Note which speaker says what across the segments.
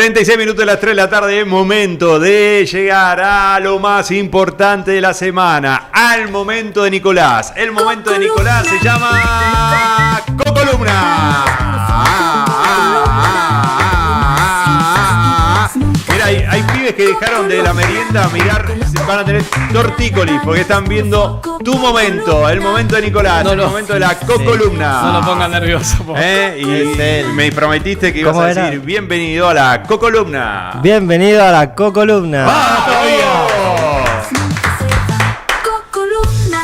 Speaker 1: 36 minutos de las 3 de la tarde, es momento de llegar a lo más importante de la semana, al momento de Nicolás. El momento de Nicolás se llama Cocolumna. Mira, hay pibes que dejaron de la merienda a mirar, van a tener tortícolis porque están viendo tu momento, el momento de Nicolás, el momento de la Cocolumna.
Speaker 2: No lo pongan nervioso.
Speaker 1: Y me prometiste que ibas a decir bienvenido a la Cocolumna.
Speaker 3: Bienvenido a la Cocolumna.
Speaker 1: ¡Vamos todavía!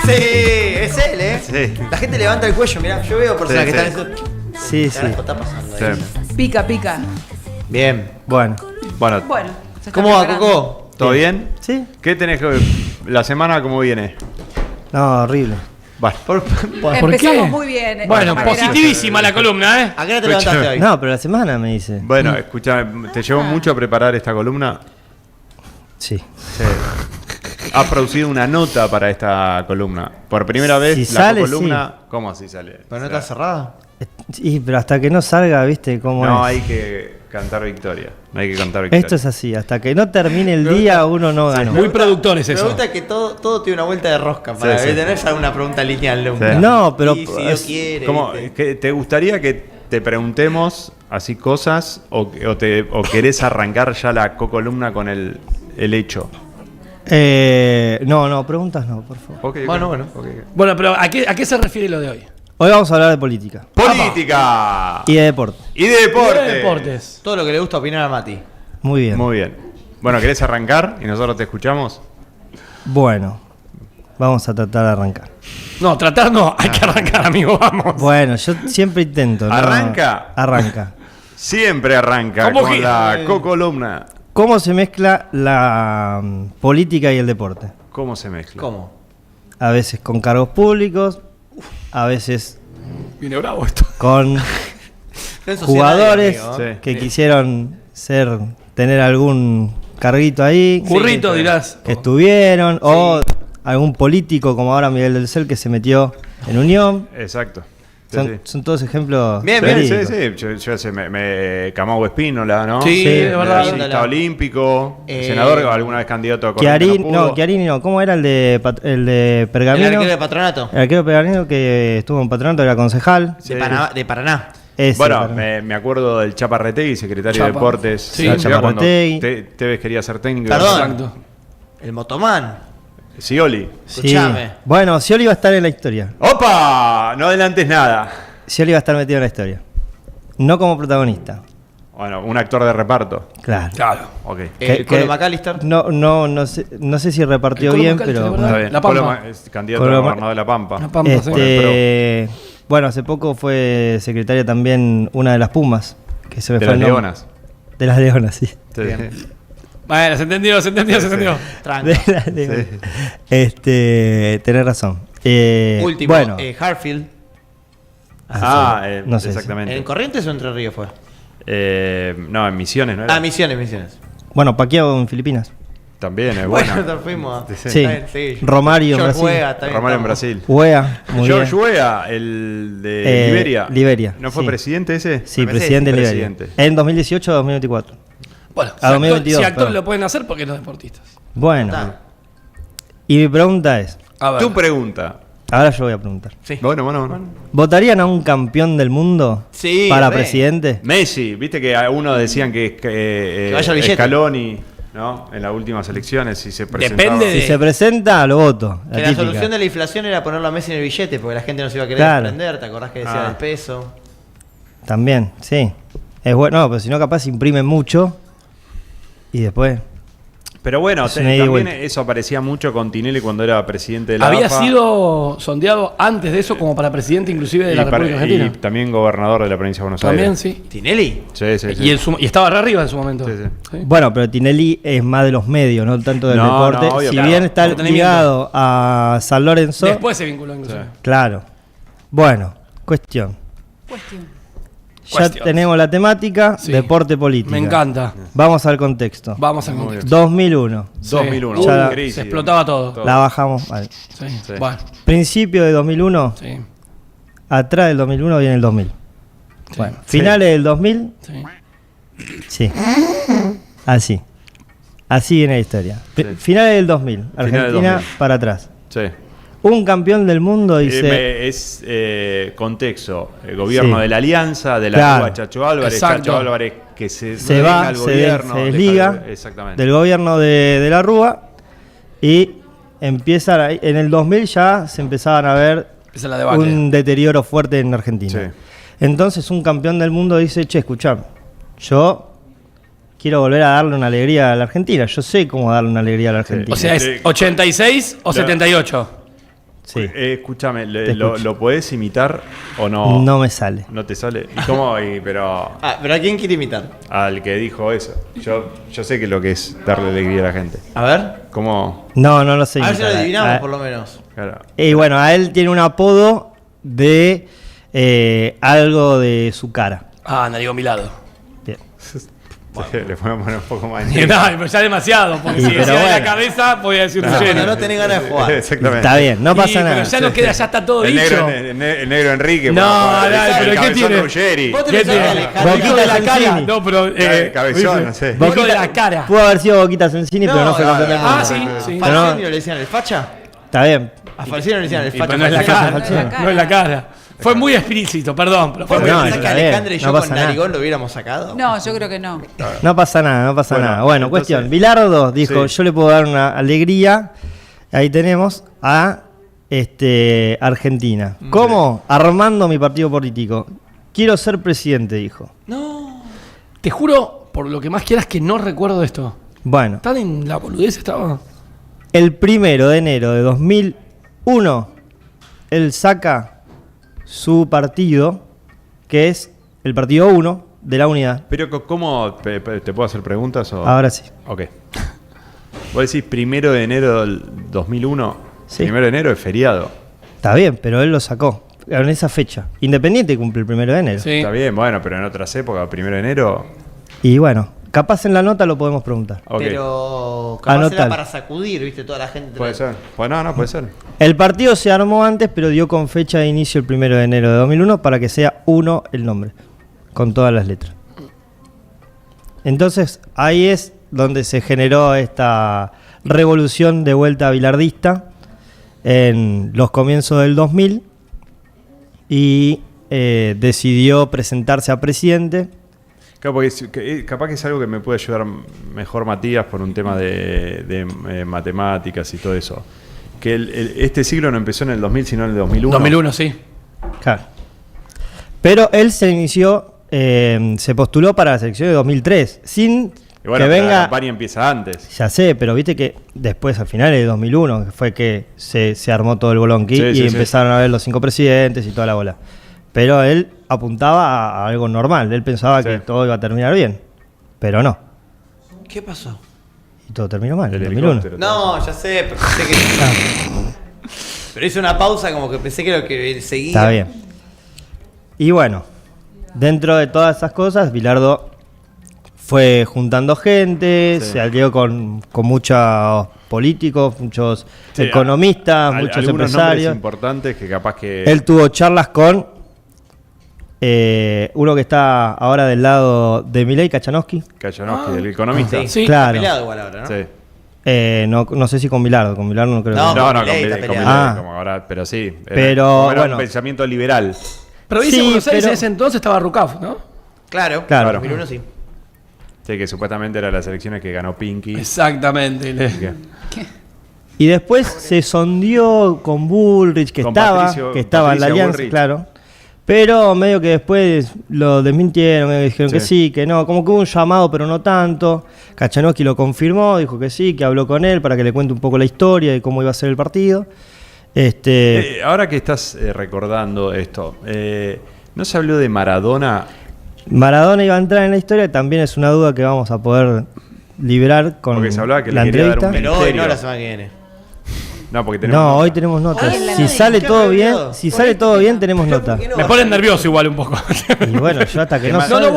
Speaker 4: Sí, es él, ¿eh?
Speaker 1: Sí.
Speaker 4: La gente levanta el cuello, mirá, yo veo personas
Speaker 1: Sí,
Speaker 4: que
Speaker 1: sí.
Speaker 4: están en eso.
Speaker 3: Sí,
Speaker 4: ¿Qué
Speaker 3: sí.
Speaker 4: carajo está pasando ahí?
Speaker 1: Sí.
Speaker 5: Pica, pica.
Speaker 4: Bien.
Speaker 3: Bueno,
Speaker 1: Bueno,
Speaker 5: Bueno. se está
Speaker 4: ¿Cómo va,
Speaker 5: preparando.
Speaker 4: Coco?
Speaker 1: ¿todo bien?
Speaker 3: ¿sí?
Speaker 1: ¿Qué tenés que la semana cómo viene?
Speaker 3: No, horrible.
Speaker 1: Bueno,
Speaker 4: ¿Por
Speaker 2: ¿Por
Speaker 5: Empezamos
Speaker 2: qué?
Speaker 5: muy bien.
Speaker 2: Bueno,
Speaker 5: Manera.
Speaker 2: positivísima la columna, ¿eh?
Speaker 4: ¿A qué hora te levantaste hoy?
Speaker 3: No, pero la semana me dice.
Speaker 1: bueno, escucha, ¿te llevó mucho a preparar esta columna?
Speaker 3: Sí.
Speaker 1: Sí. Has producido una nota para esta columna. Por primera vez,
Speaker 3: Si
Speaker 1: la
Speaker 3: sale,
Speaker 1: columna. ¿Cómo así sale?
Speaker 4: ¿Pero no está cerrada?
Speaker 3: Y, pero hasta que no salga, ¿viste cómo
Speaker 1: No,
Speaker 3: es?
Speaker 1: hay que cantar victoria. No hay que cantar victoria.
Speaker 3: Esto es así, hasta que no termine el día uno no ganó.
Speaker 2: Muy productor es
Speaker 4: Me
Speaker 2: eso.
Speaker 4: gusta que todo tiene una vuelta de rosca para
Speaker 1: Sí, sí.
Speaker 4: tener alguna pregunta lineal.
Speaker 1: Sí.
Speaker 3: No, pero
Speaker 4: Y si Dios quiere.
Speaker 1: ¿Cómo,
Speaker 4: ¿viste?
Speaker 1: ¿te gustaría que te preguntemos así cosas o querés arrancar ya la cocolumna con el hecho?
Speaker 3: no, preguntas no, por favor.
Speaker 1: Ok, ok.
Speaker 4: Bueno.
Speaker 1: Ok.
Speaker 2: Bueno, pero ¿a qué se refiere lo de hoy?
Speaker 3: Hoy vamos a hablar de política
Speaker 1: Política
Speaker 3: y de deporte.
Speaker 1: y de deporte.
Speaker 2: Deportes.
Speaker 4: Todo lo que le gusta opinar a Mati.
Speaker 3: Muy bien.
Speaker 1: Muy bien. Bueno, ¿querés arrancar y nosotros te escuchamos?
Speaker 3: Bueno, vamos a tratar de arrancar.
Speaker 2: No, tratar no, hay que arrancar, amigo, vamos.
Speaker 3: Bueno, yo siempre intento. ¿no?
Speaker 1: ¿Arranca?
Speaker 3: Arranca.
Speaker 1: Siempre arranca
Speaker 2: ¿Cómo
Speaker 1: con
Speaker 2: gira?
Speaker 1: la cocolumna.
Speaker 3: ¿Cómo se mezcla la política y el deporte?
Speaker 1: ¿Cómo se mezcla?
Speaker 4: ¿Cómo?
Speaker 3: A veces con cargos públicos, a veces
Speaker 2: Viene bravo esto.
Speaker 3: con
Speaker 4: No ensucia
Speaker 3: jugadores
Speaker 4: nadie, amigo, ¿eh?
Speaker 1: Sí.
Speaker 3: que quisieron tener algún carguito ahí,
Speaker 2: Currito, dirás.
Speaker 3: que estuvieron, o algún político como ahora Miguel del Cel que se metió en Unión.
Speaker 1: Exacto. Sí, sí.
Speaker 3: Son todos ejemplos
Speaker 4: Bien,
Speaker 1: Sí,
Speaker 3: verídicos.
Speaker 1: sí. Yo sé, Camau Espínola, ¿no?
Speaker 2: Sí, de verdad.
Speaker 1: Medallista olímpico, senador, alguna vez candidato a
Speaker 3: Chiarini,
Speaker 1: no pudo.
Speaker 3: Chiarini no, ¿cómo era el de
Speaker 4: El
Speaker 3: Pergamino?
Speaker 4: arquero de Patronato.
Speaker 3: El arquero de Pergamino que estuvo en Patronato, era concejal.
Speaker 1: Sí.
Speaker 4: De Paraná.
Speaker 3: Ese,
Speaker 1: Bueno,
Speaker 3: Paraná.
Speaker 1: me acuerdo del Chapa Retegui, secretario de
Speaker 2: Chapa.
Speaker 1: Deportes.
Speaker 2: Sí,
Speaker 1: de la ciudad,
Speaker 3: Chapa
Speaker 1: cuando
Speaker 3: Retegui.
Speaker 1: Tevez quería ser técnico.
Speaker 4: Perdón.
Speaker 2: Exacto.
Speaker 4: El Motomán.
Speaker 1: Scioli.
Speaker 3: Sí.
Speaker 4: escuchame.
Speaker 3: Bueno, Scioli va a estar en la historia.
Speaker 1: ¡Opa! No adelantes nada.
Speaker 3: Scioli va a estar metido en la historia. No como protagonista.
Speaker 1: Bueno, un actor de reparto.
Speaker 3: Claro.
Speaker 2: Claro.
Speaker 1: Ok.
Speaker 4: Colo McAllister.
Speaker 3: No sé si repartió
Speaker 2: El Colo
Speaker 3: bien,
Speaker 2: McAllister,
Speaker 3: pero
Speaker 2: ¿verdad?
Speaker 1: Está bien.
Speaker 2: La Pampa.
Speaker 1: Colo es candidato
Speaker 3: Colo
Speaker 1: a
Speaker 3: Ma-
Speaker 1: gobernador de La Pampa.
Speaker 2: La Pampa, sí.
Speaker 3: bueno, hace poco fue secretaria también una de las Pumas, que se me
Speaker 1: De
Speaker 3: fue
Speaker 1: las
Speaker 3: el nombre.
Speaker 1: Leonas.
Speaker 3: De las Leonas, sí.
Speaker 1: Sí.
Speaker 2: Bueno, se entendió.
Speaker 4: Tranca.
Speaker 3: De las Leonas. Tenés razón.
Speaker 4: Último.
Speaker 3: Bueno,
Speaker 4: Harfield.
Speaker 3: no sé si-
Speaker 1: exactamente.
Speaker 4: ¿En Corrientes o Entre Ríos fue?
Speaker 1: No, en Misiones, ¿no era?
Speaker 4: Ah, Misiones.
Speaker 3: bueno, Pacquiao en Filipinas.
Speaker 1: También es
Speaker 4: Bueno,
Speaker 1: buena.
Speaker 4: nos fuimos.
Speaker 1: Sí.
Speaker 3: Sí.
Speaker 4: Sí.
Speaker 3: Romario en
Speaker 4: George
Speaker 3: Brasil.
Speaker 4: Weah, también
Speaker 1: Romario en
Speaker 4: estamos.
Speaker 1: Brasil.
Speaker 3: UEA, muy bien.
Speaker 1: George Weah, el de Liberia.
Speaker 3: Liberia,
Speaker 1: ¿No fue
Speaker 3: sí.
Speaker 1: presidente ese?
Speaker 3: Sí,
Speaker 4: Me parece
Speaker 3: presidente de Liberia.
Speaker 1: presidente.
Speaker 3: En 2018 o 2024.
Speaker 2: Bueno,
Speaker 3: A 2022,
Speaker 2: si actores
Speaker 3: perdón.
Speaker 2: lo pueden hacer, porque los deportistas.
Speaker 3: Bueno,
Speaker 4: Está.
Speaker 3: y mi pregunta es,
Speaker 2: A ver.
Speaker 1: Tu pregunta.
Speaker 3: ahora yo voy a preguntar.
Speaker 4: Sí.
Speaker 1: Bueno.
Speaker 3: ¿Votarían a un campeón del mundo
Speaker 4: Sí,
Speaker 3: para
Speaker 4: re.
Speaker 3: presidente?
Speaker 1: Messi, viste que a uno decían que
Speaker 4: vaya al billete.
Speaker 1: Scaloni, ¿no? En las últimas elecciones, si se presentaba.
Speaker 2: Depende
Speaker 3: Si
Speaker 2: de-
Speaker 3: se presenta, lo voto.
Speaker 4: Que la
Speaker 3: típica.
Speaker 4: solución de la inflación era ponerlo a Messi en el billete, porque la gente no se iba a querer
Speaker 3: Claro.
Speaker 4: desprender. ¿Te acordás que decía
Speaker 1: Ah.
Speaker 4: del peso?
Speaker 3: También, sí. Es bueno, no, pero si no, capaz imprimen mucho y después.
Speaker 1: Pero bueno,
Speaker 3: Es una ida y
Speaker 1: también
Speaker 3: vuelta.
Speaker 1: eso aparecía mucho con Tinelli cuando era presidente de la
Speaker 2: Había
Speaker 1: AFA.
Speaker 2: sido sondeado antes de eso como para presidente inclusive de la República
Speaker 1: y
Speaker 2: Argentina.
Speaker 1: también gobernador de la provincia de Buenos
Speaker 2: También,
Speaker 1: Aires.
Speaker 2: sí.
Speaker 4: ¿Tinelli?
Speaker 1: Sí, sí, sí.
Speaker 2: Y estaba re arriba en su momento.
Speaker 1: Sí, sí.
Speaker 2: Sí.
Speaker 3: Bueno, pero Tinelli es más de los medios, no tanto del
Speaker 1: No,
Speaker 3: deporte.
Speaker 1: no, obvio,
Speaker 3: si
Speaker 1: claro.
Speaker 3: bien está
Speaker 2: Entretenimiento.
Speaker 3: ligado a San Lorenzo.
Speaker 2: Después se vinculó inclusive.
Speaker 1: Sí.
Speaker 3: Claro. Bueno, cuestión. Ya
Speaker 2: Cuestión.
Speaker 3: tenemos la temática,
Speaker 2: Sí.
Speaker 3: deporte política.
Speaker 2: Me encanta.
Speaker 3: Vamos al contexto.
Speaker 2: Vamos al
Speaker 1: Muy
Speaker 2: contexto.
Speaker 3: 2001.
Speaker 1: 2001.
Speaker 3: Ya la-
Speaker 1: crisis,
Speaker 2: se explotaba todo.
Speaker 1: todo.
Speaker 3: La bajamos. Vale.
Speaker 2: Sí.
Speaker 1: Sí.
Speaker 2: Bueno,
Speaker 3: Principio de 2001.
Speaker 2: sí.
Speaker 3: Atrás del 2001 viene el 2000. Bueno,
Speaker 1: Sí.
Speaker 3: finales del 2000.
Speaker 2: Sí.
Speaker 3: Sí. Así. Así viene la historia.
Speaker 1: Sí.
Speaker 3: Finales del 2000.
Speaker 1: del
Speaker 3: Argentina
Speaker 1: 2000.
Speaker 3: para atrás.
Speaker 1: Sí.
Speaker 3: Un campeón del mundo dice...
Speaker 1: Es contexto. El gobierno
Speaker 3: Sí.
Speaker 1: de la Alianza, de la
Speaker 3: Claro.
Speaker 1: Rúa Chacho Álvarez.
Speaker 2: Exacto.
Speaker 1: Chacho Álvarez que se
Speaker 3: se
Speaker 1: deja
Speaker 3: va,
Speaker 1: al
Speaker 3: se
Speaker 1: gobierno. deja
Speaker 3: desliga
Speaker 1: al- exactamente.
Speaker 3: del gobierno de la Rúa y empiezan en el 2000 ya se empezaban a ver
Speaker 2: Esa es la debacle.
Speaker 3: un deterioro fuerte en Argentina.
Speaker 1: Sí.
Speaker 3: Entonces un campeón del mundo dice, che, escuchame, yo quiero volver a darle una alegría a la Argentina, yo sé cómo darle una alegría a la Argentina.
Speaker 2: O sea, ¿es 86 o 78?
Speaker 3: Sí.
Speaker 1: Escúchame,
Speaker 3: Te
Speaker 1: ¿lo
Speaker 3: escucho.
Speaker 1: podés imitar o no?
Speaker 3: No me sale.
Speaker 1: ¿No te sale? ¿Y cómo? Pero
Speaker 4: ¿Pero a quién quiere imitar?
Speaker 1: al que dijo eso. Yo sé que lo que es darle alegría a la gente.
Speaker 4: A ver.
Speaker 1: ¿Cómo?
Speaker 3: No lo sé.
Speaker 4: A ver si lo
Speaker 3: imitar.
Speaker 4: adivinamos
Speaker 3: A-
Speaker 4: por lo menos.
Speaker 1: Claro.
Speaker 3: Y bueno, a él tiene un apodo de algo de su cara.
Speaker 2: Ah, Narigo Milado.
Speaker 3: Bien.
Speaker 1: Le podemos poner un poco más.
Speaker 2: No, pero ya demasiado, porque
Speaker 3: Sí,
Speaker 2: si
Speaker 3: pero
Speaker 2: decía de la
Speaker 3: bueno.
Speaker 2: cabeza, podía decir un
Speaker 4: Cuando
Speaker 2: lleno.
Speaker 4: no tenés ganas de jugar.
Speaker 1: Exactamente.
Speaker 3: Está bien, no pasa nada.
Speaker 2: Pero ya no queda, ya está todo
Speaker 1: El
Speaker 2: dicho.
Speaker 1: negro, el negro Enrique.
Speaker 2: No,
Speaker 1: bueno,
Speaker 2: dale,
Speaker 1: el
Speaker 2: pero ¿qué
Speaker 1: cabezón
Speaker 2: tiene?
Speaker 1: Ruggeri.
Speaker 4: Vos te
Speaker 2: ¿Qué
Speaker 4: lo sabés,
Speaker 2: tiene?
Speaker 4: Alejandro.
Speaker 2: Dijo de la
Speaker 3: Boquita
Speaker 2: cara.
Speaker 3: Sensini.
Speaker 2: No, pero.
Speaker 1: Cabezón, no sé.
Speaker 2: Dijo de la cara.
Speaker 3: Pudo haber sido Boquita Sensini, pero no fue campeón del mundo.
Speaker 2: Ah, sí, sí.
Speaker 4: Falcioni le decían el facha.
Speaker 3: Está bien.
Speaker 4: A Falcioni le decían el
Speaker 2: Y,
Speaker 4: facha.
Speaker 2: pero no es la
Speaker 3: Falcioni,
Speaker 2: cara.
Speaker 3: Falcioni.
Speaker 2: No es la cara. Fue muy explícito, perdón. Pero fue
Speaker 4: ¿Vos
Speaker 2: muy
Speaker 3: No,
Speaker 4: pensás
Speaker 2: explícito.
Speaker 4: que
Speaker 3: está bien,
Speaker 4: Alejandro y
Speaker 3: no
Speaker 4: yo
Speaker 3: pasa
Speaker 4: con
Speaker 3: nada.
Speaker 4: Narigón lo hubiéramos sacado?
Speaker 5: No, yo creo que no.
Speaker 3: No pasa nada, no pasa
Speaker 1: Bueno,
Speaker 3: nada. Bueno,
Speaker 1: entonces-
Speaker 3: cuestión. Bilardo dijo,
Speaker 1: Sí.
Speaker 3: yo le puedo dar una alegría, ahí tenemos, a Argentina. ¿Cómo? Armando mi partido político. Quiero ser presidente, dijo.
Speaker 2: Te juro, por lo que más quieras, que no recuerdo esto.
Speaker 3: Bueno,
Speaker 2: ¿Tan en la boludez estaba?
Speaker 3: el 1 de enero de 2001, él saca su partido, que es el partido 1 de la unidad.
Speaker 1: Pero ¿cómo te puedo hacer preguntas? O?
Speaker 3: Ahora sí.
Speaker 1: Ok. Vos decís 1 de enero del 2001.
Speaker 3: Sí.
Speaker 1: 1 de enero es feriado.
Speaker 3: Está bien, pero él lo sacó en esa fecha. Independiente cumple el 1 de enero.
Speaker 2: Sí.
Speaker 1: Está bien, bueno, pero en otras épocas, 1 de enero.
Speaker 3: Y bueno, capaz en la nota lo podemos preguntar.
Speaker 1: Ok.
Speaker 4: Pero capaz
Speaker 3: Anotalo.
Speaker 4: era para sacudir, viste, toda la gente.
Speaker 1: Puede ser. Pues no, puede ser.
Speaker 3: El partido se armó antes, pero dio con fecha de inicio el 1 de enero de 2001 para que sea 1 el nombre, con todas las letras. Entonces, ahí es donde se generó esta revolución de vuelta bilardista en los comienzos del 2000 y decidió presentarse a presidente.
Speaker 1: Claro, porque capaz que es algo que me puede ayudar mejor Matías por un tema de matemáticas y todo eso. Que este siglo no empezó en el 2000, sino en el 2001.
Speaker 2: 2001, sí.
Speaker 3: Claro. Pero él se inició, se postuló para la selección de 2003, sin
Speaker 1: Y bueno,
Speaker 3: que
Speaker 1: pero la
Speaker 3: venga...
Speaker 1: campaña empieza antes.
Speaker 3: Ya sé, pero viste que después, al final de 2001, que fue que se armó todo el bolonqui
Speaker 1: Sí,
Speaker 3: y
Speaker 1: sí, sí.
Speaker 3: empezaron a ver los 5 presidentes y toda la bola. Pero él apuntaba a algo normal, él pensaba
Speaker 1: Sí.
Speaker 3: que todo iba a terminar bien, pero no.
Speaker 4: ¿Qué pasó?
Speaker 3: Y todo terminó mal, en
Speaker 1: El
Speaker 3: 2001.
Speaker 1: helicóptero.
Speaker 4: No, ya sé, pero pensé que. Pero hice una pausa como que pensé que lo que seguía.
Speaker 3: Está bien. Y bueno, dentro de todas esas cosas, Bilardo fue juntando gente,
Speaker 1: Sí.
Speaker 3: se alió con muchos políticos, muchos
Speaker 1: Sí,
Speaker 3: economistas, muchos
Speaker 1: algunos nombres
Speaker 3: empresarios.
Speaker 1: importantes que capaz que...
Speaker 3: Él tuvo charlas con uno que está ahora del lado de Milei, Kachanowski.
Speaker 1: Kachanowski, el economista.
Speaker 4: Sí,
Speaker 2: Sí.
Speaker 3: Claro.
Speaker 4: Está peleado igual ahora, ¿no?
Speaker 1: Sí.
Speaker 3: No sé si con Bilardo no creo.
Speaker 4: No,
Speaker 3: que-
Speaker 1: No, no,
Speaker 4: Milei
Speaker 1: con
Speaker 4: está
Speaker 1: Milei,
Speaker 4: peleado.
Speaker 3: Ah.
Speaker 1: como ahora, pero sí.
Speaker 3: Pero,
Speaker 1: como era
Speaker 3: bueno.
Speaker 1: un pensamiento liberal.
Speaker 2: Provincia de
Speaker 3: Sí,
Speaker 2: Buenos Aires
Speaker 3: pero-
Speaker 2: en ese entonces estaba Rucaf, ¿no?
Speaker 4: Claro,
Speaker 3: Claro.
Speaker 4: 2001 sí.
Speaker 1: Sí, que supuestamente eran las elecciones que ganó Pinky.
Speaker 2: Exactamente.
Speaker 1: Que-
Speaker 3: Y después se sondió con Bullrich, que
Speaker 1: Con
Speaker 3: estaba,
Speaker 1: Patricio-
Speaker 3: que estaba en la
Speaker 1: Patricia
Speaker 3: alianza,
Speaker 1: Bullrich.
Speaker 3: claro. Pero medio que después lo desmintieron, medio que dijeron que sí, que no, como que hubo un llamado, pero no tanto. Kachanowski lo confirmó, dijo que sí, que habló con él para que le cuente un poco la historia de cómo iba a ser el partido.
Speaker 1: ahora que estás recordando esto, ¿no se habló de Maradona?
Speaker 3: Maradona iba a entrar en la historia, también es una duda que vamos a poder liberar con
Speaker 1: Porque se hablaba que le
Speaker 3: la
Speaker 1: quería dar un
Speaker 3: entrevista.
Speaker 4: Pero hoy
Speaker 1: Ministerio.
Speaker 4: no la semana que viene.
Speaker 1: No, porque tenemos...
Speaker 3: No, hoy tenemos notas.
Speaker 5: Hoy en la
Speaker 3: Si
Speaker 5: nota.
Speaker 3: sale
Speaker 4: ¿Qué
Speaker 3: todo
Speaker 4: habrá
Speaker 3: bien,
Speaker 4: olvidado?
Speaker 3: si sale todo bien, tenemos nota.
Speaker 4: ¿Por qué no?
Speaker 2: Me ponen nervioso igual un poco.
Speaker 3: Y bueno, yo hasta que no
Speaker 1: No,
Speaker 2: No, no,
Speaker 3: salga,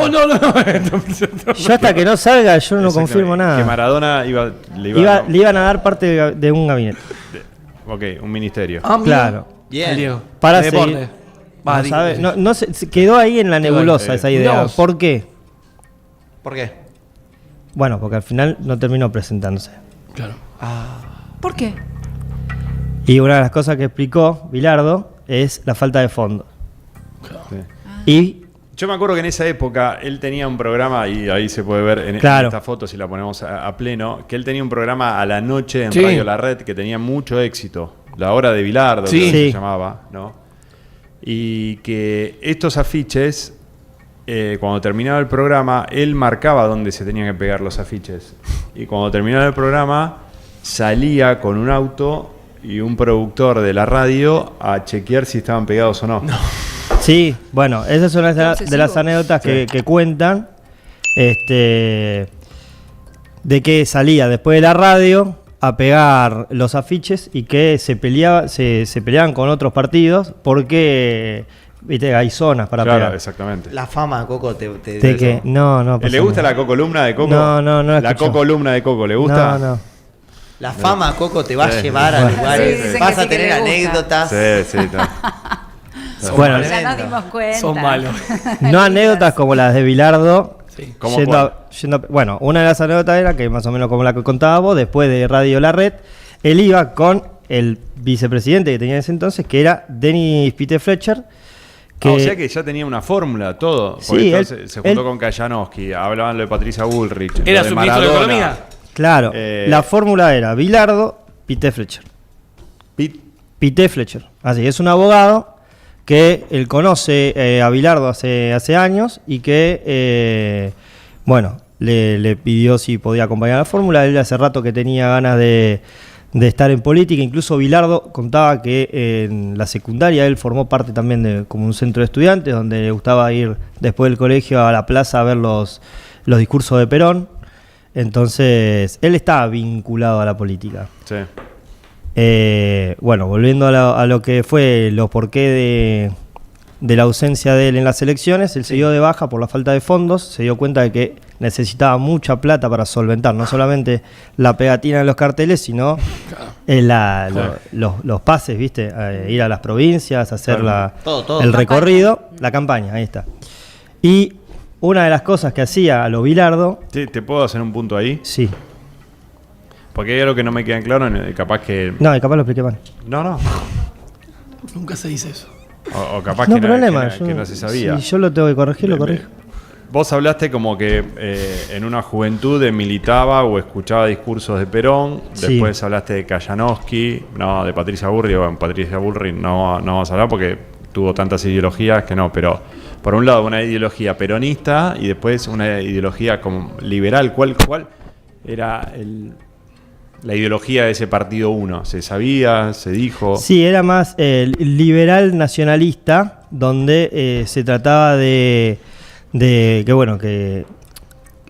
Speaker 2: vos no.
Speaker 3: yo hasta que no salga, yo no
Speaker 1: Exactamente,
Speaker 3: confirmo
Speaker 1: Que
Speaker 3: nada.
Speaker 1: Maradona le
Speaker 3: Le iban a dar parte de un gabinete.
Speaker 1: Ok, un ministerio.
Speaker 2: Ah, mira.
Speaker 3: Claro.
Speaker 4: Bien.
Speaker 2: El Diego.
Speaker 3: Para
Speaker 2: De
Speaker 3: seguir.
Speaker 2: deporte. Va,
Speaker 3: No,
Speaker 2: digo,
Speaker 3: sabe-
Speaker 2: sí.
Speaker 3: no se quedó ahí en la nebulosa esa idea.
Speaker 2: Dios.
Speaker 3: ¿Por qué?
Speaker 4: ¿Por qué?
Speaker 3: Bueno, porque al final no terminó presentándose.
Speaker 2: Claro.
Speaker 5: ¿Por qué?
Speaker 3: Y una de las cosas que explicó Bilardo es la falta de fondos.
Speaker 1: Sí.
Speaker 3: Y
Speaker 1: Yo me acuerdo que en esa época él tenía un programa, y ahí se puede ver en
Speaker 3: Claro.
Speaker 1: esta foto, si la ponemos a pleno, que él tenía un programa a la noche en
Speaker 2: Sí.
Speaker 1: Radio La Red que tenía mucho éxito. La Hora de Bilardo,
Speaker 2: Sí.
Speaker 1: creo que
Speaker 3: Sí.
Speaker 1: se llamaba, ¿no? Y que estos afiches, cuando terminaba el programa, él marcaba dónde se tenían que pegar los afiches. Y cuando terminaba el programa, salía con un auto y un productor de la radio a chequear si estaban pegados o no.
Speaker 3: sí, bueno, esa es una de
Speaker 5: Obsesivo.
Speaker 3: las anécdotas que cuentan. De que salía después de la radio a pegar los afiches y que se peleaban con otros partidos porque, viste, hay zonas para
Speaker 1: Claro,
Speaker 3: pegar.
Speaker 1: exactamente.
Speaker 4: La fama, Coco, te
Speaker 3: De que, no pasa
Speaker 1: ¿Le gusta
Speaker 3: nada.
Speaker 1: la cocolumna de Coco?
Speaker 3: No la
Speaker 1: La
Speaker 3: escucho.
Speaker 1: cocolumna de Coco, ¿le gusta?
Speaker 3: No.
Speaker 4: La fama, Coco, te va a
Speaker 1: Sí.
Speaker 4: llevar a
Speaker 3: Bueno.
Speaker 4: lugares.
Speaker 5: Sí, dicen
Speaker 4: Vas
Speaker 5: que
Speaker 4: a
Speaker 5: sí que
Speaker 4: tener
Speaker 5: le gusta.
Speaker 4: anécdotas.
Speaker 1: Sí, está.
Speaker 3: Bueno,
Speaker 5: Ya nos dimos cuenta.
Speaker 2: Son malos.
Speaker 3: no anécdotas como las de Bilardo.
Speaker 2: Sí.
Speaker 1: ¿Cómo
Speaker 3: Bueno, una de las anécdotas era que más o menos como la que contaba vos, después de Radio La Red, él iba con el vicepresidente que tenía en ese entonces, que era Dennis Peter Fletcher. Que,
Speaker 1: O sea que ya tenía una fórmula, todo.
Speaker 3: Sí,
Speaker 1: Porque
Speaker 3: él-
Speaker 1: entonces se juntó
Speaker 3: él-
Speaker 1: con Kajanowski, hablaban de Patricia Bullrich.
Speaker 2: ¿Era
Speaker 1: lo de
Speaker 2: su ministro de
Speaker 1: Maradona.
Speaker 2: Economía?
Speaker 3: Claro, la fórmula era Bilardo, Peter Fletcher. Peter Fletcher. Así, es un abogado que él conoce a Bilardo hace años y que, le pidió si podía acompañar a la fórmula. Él hace rato que tenía ganas de estar en política. Incluso Bilardo contaba que en la secundaria él formó parte también de como un centro de estudiantes donde le gustaba ir después del colegio a la plaza a ver los discursos de Perón. Entonces, él estaba vinculado a la política.
Speaker 1: Sí.
Speaker 3: Volviendo a lo que fue los porqué de la ausencia de él en las elecciones, él se dio de baja por la falta de fondos, se dio cuenta de que necesitaba mucha plata para solventar no solamente la pegatina de los carteles, sino los pases, ¿viste? Ir a las provincias, hacer
Speaker 4: Todo.
Speaker 3: el recorrido, la campaña, ahí está. Y una de las cosas que hacía a lo Bilardo,
Speaker 1: ¿Te puedo hacer un punto ahí?
Speaker 3: sí,
Speaker 1: Porque hay algo que no me queda en claro, capaz que...
Speaker 3: no, y capaz lo expliqué mal.
Speaker 1: No.
Speaker 2: Nunca se dice eso.
Speaker 1: O capaz
Speaker 3: No
Speaker 1: que,
Speaker 3: problema,
Speaker 1: que no se sabía.
Speaker 3: Si yo lo tengo que corregir, lo corrijo.
Speaker 1: Vos hablaste como que en una juventud militaba o escuchaba discursos de Perón,
Speaker 3: Sí.
Speaker 1: después hablaste de Kajanowski, no, de Patricia Bullrich, bueno, Patricia Bullrich no vamos a hablar porque tuvo tantas ideologías que no, pero por un lado una ideología peronista y después una ideología como liberal. ¿Cuál era la ideología de ese partido uno? ¿Se sabía? ¿Se dijo?
Speaker 3: Sí, era más liberal nacionalista, donde se trataba de que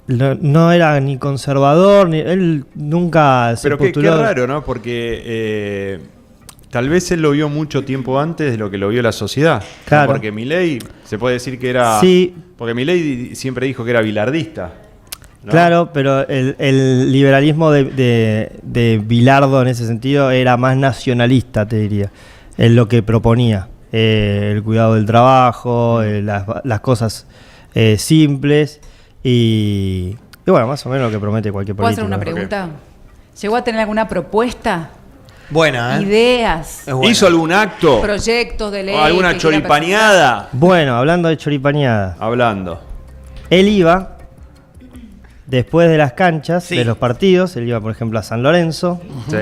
Speaker 3: no era ni conservador, él nunca se
Speaker 1: Pero qué
Speaker 3: postuló.
Speaker 1: raro, ¿no? Porque tal vez él lo vio mucho tiempo antes de lo que lo vio la sociedad.
Speaker 3: Claro.
Speaker 1: Porque Milei se puede decir que era...
Speaker 3: Sí.
Speaker 1: Porque Milei siempre dijo que era bilardista, ¿no?
Speaker 3: Claro, pero el liberalismo de Bilardo en ese sentido era más nacionalista, te diría. Es lo que proponía. El cuidado del trabajo, las cosas simples y bueno, más o menos lo que promete cualquier
Speaker 5: ¿Puedo hacer
Speaker 3: político.
Speaker 5: una pregunta? ¿Llegó a tener alguna propuesta?
Speaker 4: Buena, ¿eh?
Speaker 5: Ideas,
Speaker 4: Es buena.
Speaker 1: ¿Hizo algún acto?
Speaker 5: proyectos de ley.
Speaker 1: ¿O alguna
Speaker 5: que quiera
Speaker 1: choripaneada?
Speaker 3: Bueno, hablando de choripaneada,
Speaker 1: Hablando.
Speaker 3: él iba después de las canchas,
Speaker 4: Sí.
Speaker 3: de los partidos, él iba por ejemplo a San Lorenzo.
Speaker 1: Sí.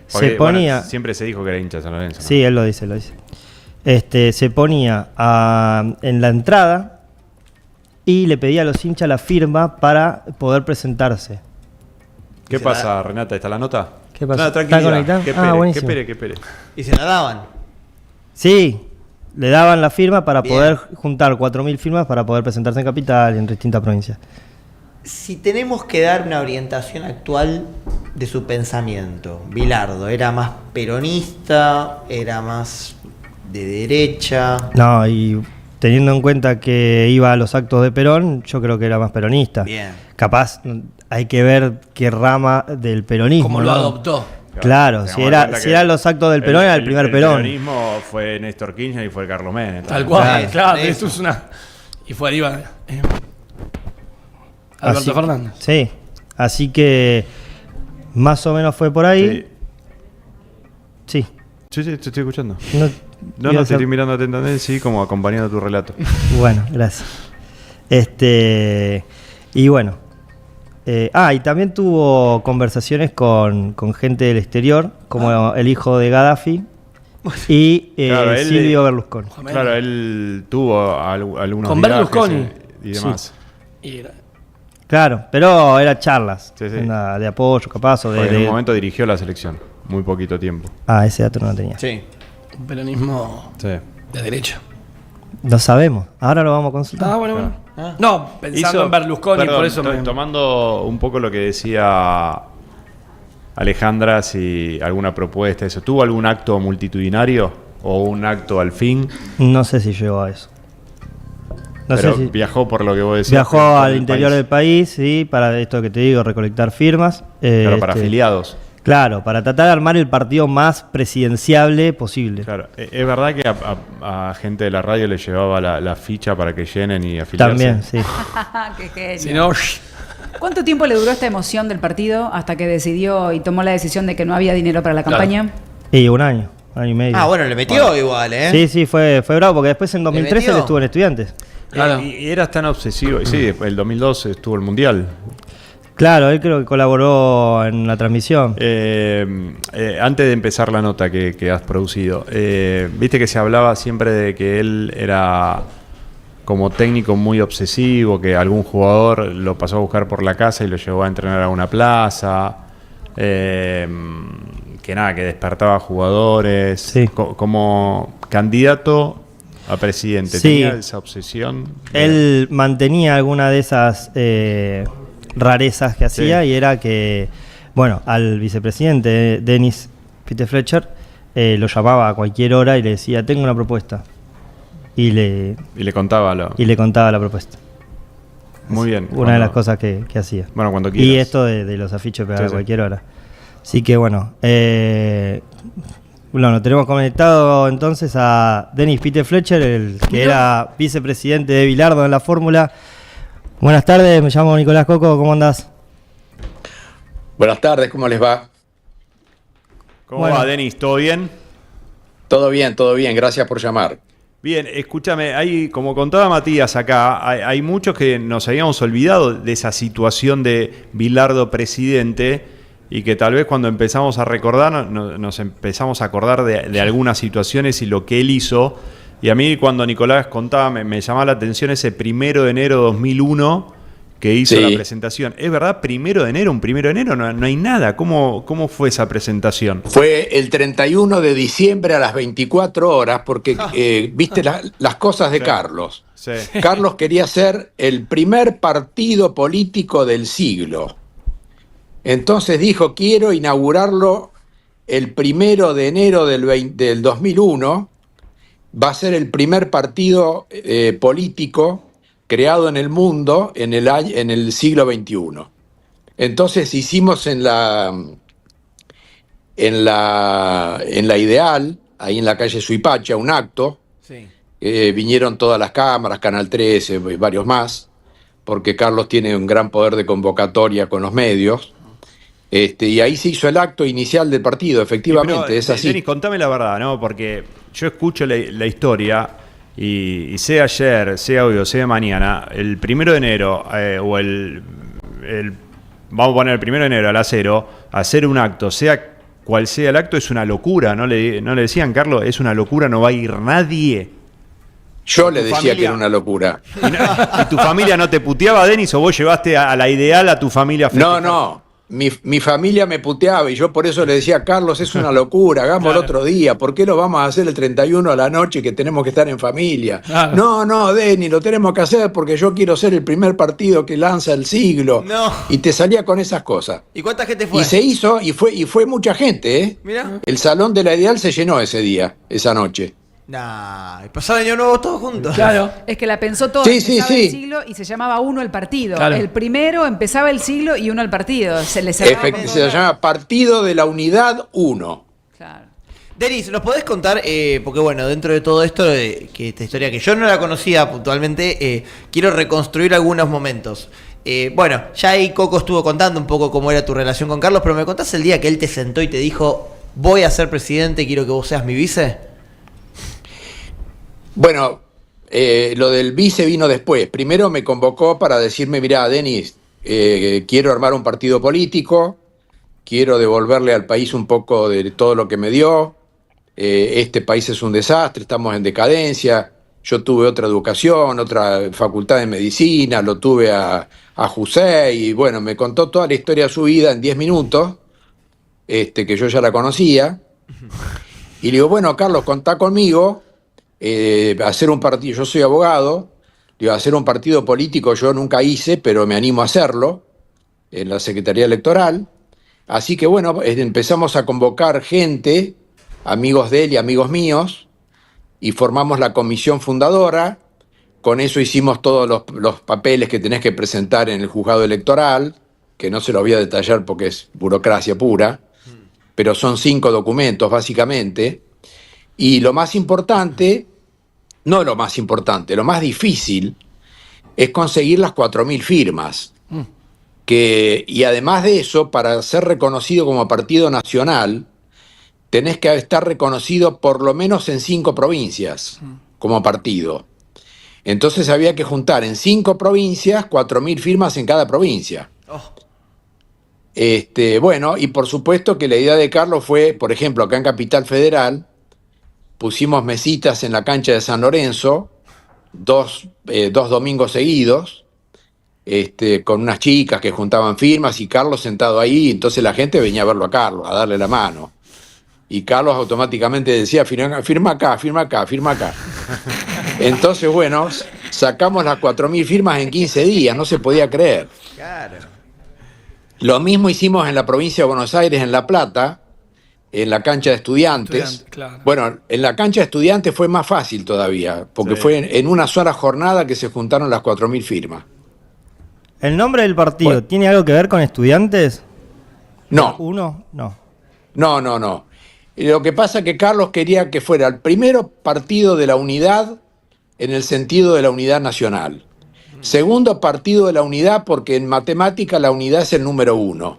Speaker 3: Se ponía-
Speaker 1: bueno, siempre se dijo que era hincha de San Lorenzo, ¿no?
Speaker 3: Sí, él lo dice. Se ponía en la entrada y le pedía a los hinchas la firma para poder presentarse.
Speaker 1: ¿Qué
Speaker 4: Se
Speaker 1: pasa, Renata? ¿Está la nota?
Speaker 3: ¿Qué pasa?
Speaker 1: No,
Speaker 3: ¿Está
Speaker 1: tranquilidad.
Speaker 3: conectado?
Speaker 1: Que
Speaker 3: Ah,
Speaker 1: espere,
Speaker 3: buenísimo.
Speaker 1: que espere.
Speaker 4: Y se la daban.
Speaker 3: Sí, le daban la firma para
Speaker 4: Bien.
Speaker 3: poder juntar 4.000 firmas para poder presentarse en Capital y en distintas provincias.
Speaker 4: Si tenemos que dar una orientación actual de su pensamiento, Bilardo, ¿era más peronista? ¿Era más de derecha?
Speaker 3: No, y teniendo en cuenta que iba a los actos de Perón, yo creo que era más peronista.
Speaker 4: Bien.
Speaker 3: Capaz hay que ver qué rama del peronismo.
Speaker 2: Como lo
Speaker 3: ¿no?
Speaker 2: adoptó.
Speaker 3: Claro,
Speaker 1: Tengamos
Speaker 3: si
Speaker 1: en
Speaker 3: era-
Speaker 1: cuenta
Speaker 3: si
Speaker 1: que
Speaker 3: eran los actos del Perón, era el primer Perón.
Speaker 1: El peronismo fue Néstor Kirchner y fue Carlos Menem.
Speaker 2: Tal cual,
Speaker 4: Claro,
Speaker 2: claro,
Speaker 4: eso.
Speaker 2: esto es una. Y fue arriba. Alberto
Speaker 3: Así-
Speaker 2: Fernández.
Speaker 3: Sí. Así que más o menos fue por ahí. Sí.
Speaker 1: Sí, te estoy escuchando.
Speaker 3: No,
Speaker 1: No, te estoy mirando atentamente, sí, como acompañando tu relato.
Speaker 3: Bueno, gracias. Y bueno. Y también tuvo conversaciones con gente del exterior, como el hijo de Gaddafi y
Speaker 1: Claro, él-
Speaker 3: Silvio Berlusconi.
Speaker 1: Claro, él tuvo algunos
Speaker 2: Con
Speaker 1: viajes,
Speaker 2: Berlusconi.
Speaker 1: y demás.
Speaker 2: Y era-
Speaker 3: Claro, pero eran charlas
Speaker 1: Sí.
Speaker 3: de apoyo, capaz. O
Speaker 1: Porque en
Speaker 3: de...
Speaker 1: un momento dirigió la selección, muy poquito tiempo.
Speaker 3: Ese dato no lo tenía.
Speaker 4: Sí.
Speaker 2: un peronismo
Speaker 1: Sí.
Speaker 2: de derecha.
Speaker 3: Lo sabemos. Ahora lo vamos a consultar.
Speaker 2: Bueno. No, pensando en Berlusconi,
Speaker 1: perdón,
Speaker 2: por eso
Speaker 1: tomando un poco lo que decía Alejandra, si alguna propuesta, eso. ¿Tuvo algún acto multitudinario o un acto al fin?
Speaker 3: No sé si llegó a eso. No
Speaker 1: Pero
Speaker 3: sé si
Speaker 1: viajó por lo que vos decías.
Speaker 3: viajó
Speaker 1: por
Speaker 3: al
Speaker 1: el
Speaker 3: interior
Speaker 1: país.
Speaker 3: del país, sí, para esto que te digo, recolectar firmas.
Speaker 1: Claro, para afiliados.
Speaker 3: Claro, para tratar de armar el partido más presidenciable posible.
Speaker 1: Claro, es verdad que a gente de la radio le llevaba la ficha para que llenen y afiliarse.
Speaker 3: También, sí.
Speaker 5: Qué genio.
Speaker 2: Si no,
Speaker 5: ¿Cuánto tiempo le duró esta emoción del partido hasta que decidió y tomó la decisión de que no había dinero para la campaña?
Speaker 3: Y un año y medio.
Speaker 4: Bueno, le metió igual, ¿eh?
Speaker 3: Sí, sí, fue bravo, porque después en 2013
Speaker 4: metió?
Speaker 3: él estuvo en Estudiantes.
Speaker 2: Claro.
Speaker 1: Y eras tan obsesivo. Sí, después el 2012 estuvo el Mundial.
Speaker 3: Claro, él creo que colaboró en la transmisión.
Speaker 1: Antes de empezar la nota que has producido, viste que se hablaba siempre de que él era como técnico muy obsesivo, que algún jugador lo pasó a buscar por la casa y lo llevó a entrenar a una plaza, que despertaba jugadores.
Speaker 3: Sí.
Speaker 1: Como candidato a presidente,
Speaker 3: Sí.
Speaker 1: tenía esa obsesión.
Speaker 3: Él mantenía alguna de esas rarezas que hacía,
Speaker 1: Sí.
Speaker 3: y era que, bueno, al vicepresidente Dennis Peter Fletcher lo llamaba a cualquier hora y le decía, tengo una propuesta. Y le
Speaker 1: contaba
Speaker 3: contaba la propuesta.
Speaker 1: Muy bien.
Speaker 3: Una de las cosas que hacía.
Speaker 1: Bueno, cuando quieras.
Speaker 3: Y esto de los afiches pegados
Speaker 1: Sí,
Speaker 3: a
Speaker 1: sí.
Speaker 3: cualquier hora. Así que bueno, tenemos conectado entonces a Dennis Peter Fletcher, el que era vicepresidente de Bilardo en la fórmula. Buenas tardes, me llamo Nicolás Coco, ¿cómo andás?
Speaker 6: Buenas tardes, ¿cómo les va?
Speaker 1: ¿Cómo
Speaker 3: Bueno.
Speaker 1: va, Denis? ¿Todo bien?
Speaker 6: Todo bien, gracias por llamar.
Speaker 1: Bien, escúchame, como contaba Matías acá, hay muchos que nos habíamos olvidado de esa situación de Bilardo presidente y que tal vez cuando empezamos a recordar nos empezamos a acordar de algunas situaciones y lo que él hizo. Y a mí cuando Nicolás contaba me llamaba la atención ese 1 de enero de 2001 que hizo
Speaker 6: Sí.
Speaker 1: la presentación. ¿Es verdad? ¿1 de enero? ¿Un 1 de enero? No hay nada. ¿Cómo fue esa presentación?
Speaker 6: Fue el 31 de diciembre a las 24 horas porque viste las cosas de
Speaker 1: Sí.
Speaker 6: Carlos.
Speaker 1: Sí.
Speaker 6: Carlos quería ser el primer partido político del siglo. Entonces dijo, quiero inaugurarlo el 1 de enero del 2001. Va a ser el primer partido político creado en el mundo en el siglo XXI. Entonces hicimos en la Ideal, ahí en la calle Suipacha, un acto.
Speaker 4: Sí.
Speaker 6: Vinieron todas las cámaras, Canal 13, y varios más, porque Carlos tiene un gran poder de convocatoria con los medios. Y ahí se hizo el acto inicial del partido, efectivamente,
Speaker 1: Pero,
Speaker 6: es así.
Speaker 1: Denis, contame la verdad, ¿no? Porque yo escucho la historia y sea ayer, sea hoy o sea mañana, el 1 de enero o vamos a poner el 1 de enero a las 0, hacer un acto, sea cual sea el acto, es una locura. ¿No le decían, Carlos? Es una locura, no va a ir nadie.
Speaker 6: Yo le
Speaker 1: tu
Speaker 6: decía
Speaker 1: familia-
Speaker 6: que era una locura.
Speaker 1: ¿Y tu familia no te puteaba, Denis, o vos llevaste a la Ideal a tu familia a festejar?
Speaker 6: No. Mi familia me puteaba y yo por eso le decía, Carlos, es una locura, hagámoslo otro día. ¿Por qué lo vamos a hacer el 31 a la noche que tenemos que estar en familia?
Speaker 2: Claro.
Speaker 6: No, Denny, lo tenemos que hacer porque yo quiero ser el primer partido que lanza el siglo.
Speaker 4: No.
Speaker 6: Y te salía con esas cosas.
Speaker 4: ¿Y cuánta gente fue?
Speaker 6: Y se hizo y fue mucha gente, ¿eh?
Speaker 4: Mira.
Speaker 6: El salón de la Ideal se llenó ese día, esa noche.
Speaker 4: Nah, y pasaba año nuevo todos juntos.
Speaker 2: claro.
Speaker 5: Es que la pensó todo,
Speaker 6: Sí,
Speaker 5: empezaba
Speaker 6: sí,
Speaker 5: el
Speaker 6: sí.
Speaker 5: siglo y se llamaba uno el partido.
Speaker 2: Claro.
Speaker 5: El primero empezaba el siglo y uno el partido. Se le cerraba por todos
Speaker 6: Se
Speaker 5: lados.
Speaker 6: llama Partido de la Unidad 1.
Speaker 5: Claro.
Speaker 4: Denis, ¿nos podés contar? Porque bueno, dentro de todo esto, que esta historia que yo no la conocía puntualmente, quiero reconstruir algunos momentos. Bueno, ya ahí Coco estuvo contando un poco cómo era tu relación con Carlos, pero ¿me contás el día que él te sentó y te dijo, voy a ser presidente, quiero que vos seas mi vice?
Speaker 6: Bueno, lo del vice vino después. Primero me convocó para decirme, mirá, Denis, quiero armar un partido político, quiero devolverle al país un poco de todo lo que me dio, este país es un desastre, estamos en decadencia, yo tuve otra educación, otra facultad de medicina, lo tuve a José y bueno, me contó toda la historia de su vida en 10 minutos, que yo ya la conocía, y le digo, bueno, Carlos, contá conmigo, hacer un partido, yo soy abogado, digo, hacer un partido político yo nunca hice, pero me animo a hacerlo en la Secretaría Electoral. Así que bueno, empezamos a convocar gente, amigos de él y amigos míos, y formamos la comisión fundadora. Con eso hicimos todos los papeles que tenés que presentar en el juzgado electoral, que no se los voy a detallar porque es burocracia pura, pero son 5 documentos básicamente. Y lo más importante, no lo más importante, lo más difícil es conseguir las 4.000 firmas. Y además de eso, para ser reconocido como partido nacional, tenés que estar reconocido por lo menos en 5 provincias como partido. Entonces había que juntar en 5 provincias 4.000 firmas en cada provincia. Bueno, y por supuesto que la idea de Carlos fue, por ejemplo, acá en Capital Federal, pusimos mesitas en la cancha de San Lorenzo, dos domingos seguidos, con unas chicas que juntaban firmas y Carlos sentado ahí, entonces la gente venía a verlo a Carlos, a darle la mano. Y Carlos automáticamente decía, firma acá, firma acá, firma acá. Entonces, bueno, sacamos las 4.000 firmas en 15 días, no se podía creer.
Speaker 4: Claro.
Speaker 6: Lo mismo hicimos en la provincia de Buenos Aires, en La Plata, en la cancha de estudiantes.
Speaker 2: Claro.
Speaker 6: Bueno, en la cancha de estudiantes fue más fácil todavía, porque fue en una sola jornada que se juntaron las 4.000 firmas.
Speaker 3: ¿El nombre del partido
Speaker 6: Bueno.
Speaker 3: tiene algo que ver con estudiantes?
Speaker 6: No.
Speaker 3: ¿Uno? No.
Speaker 6: No. Lo que pasa es que Carlos quería que fuera el primero partido de la unidad en el sentido de la unidad nacional. Segundo, partido de la unidad porque en matemática la unidad es el número 1.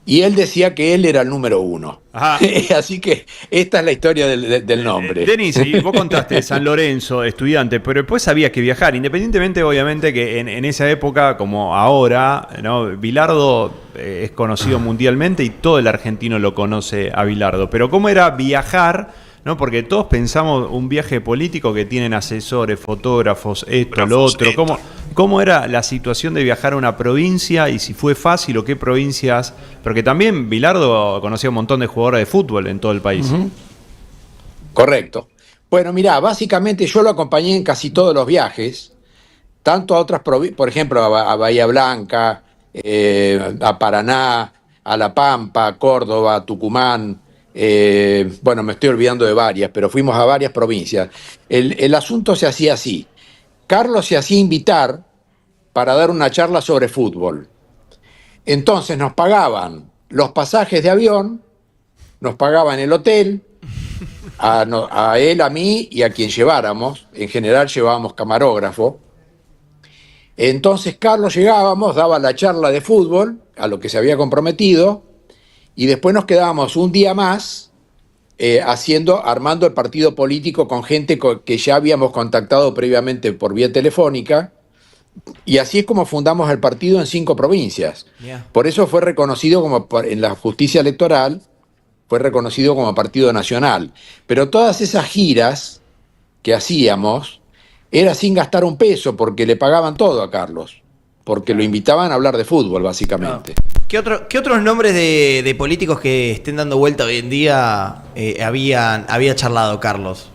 Speaker 6: Y él decía que él era el número 1. Así que esta es la historia del nombre.
Speaker 1: Denis, y vos contaste San Lorenzo, estudiante, pero después había que viajar, independientemente obviamente que en esa época, como ahora, ¿no? Bilardo es conocido mundialmente y todo el argentino lo conoce a Bilardo. Pero ¿cómo era viajar? ¿No? Porque todos pensamos un viaje político que tienen asesores, fotógrafos, esto, lo otro. ¿Cómo era la situación de viajar a una provincia y si fue fácil o qué provincias? Porque también Bilardo conocía un montón de jugadores de fútbol en todo el país.
Speaker 6: Correcto. Bueno, mirá, básicamente yo lo acompañé en casi todos los viajes, tanto a otras provincias, por ejemplo, a Bahía Blanca, a Paraná, a La Pampa, a Córdoba, a Tucumán. Bueno, me estoy olvidando de varias, pero fuimos a varias provincias. El asunto se hacía así. Carlos se hacía invitar para dar una charla sobre fútbol. Entonces nos pagaban los pasajes de avión, nos pagaban el hotel, a él, a mí y a quien lleváramos. En general llevábamos camarógrafo. Entonces Carlos llegábamos, daba la charla de fútbol, a lo que se había comprometido, y después nos quedábamos un día más armando el partido político con gente que ya habíamos contactado previamente por vía telefónica, y así es como fundamos el partido en 5 provincias.
Speaker 4: Yeah.
Speaker 6: Por eso fue reconocido en la justicia electoral, fue reconocido como partido nacional. Pero todas esas giras que hacíamos era sin gastar un peso, porque le pagaban todo a Carlos, porque lo invitaban a hablar de fútbol, básicamente.
Speaker 4: ¿Qué otros nombres de políticos que estén dando vuelta hoy en día había charlado Carlos?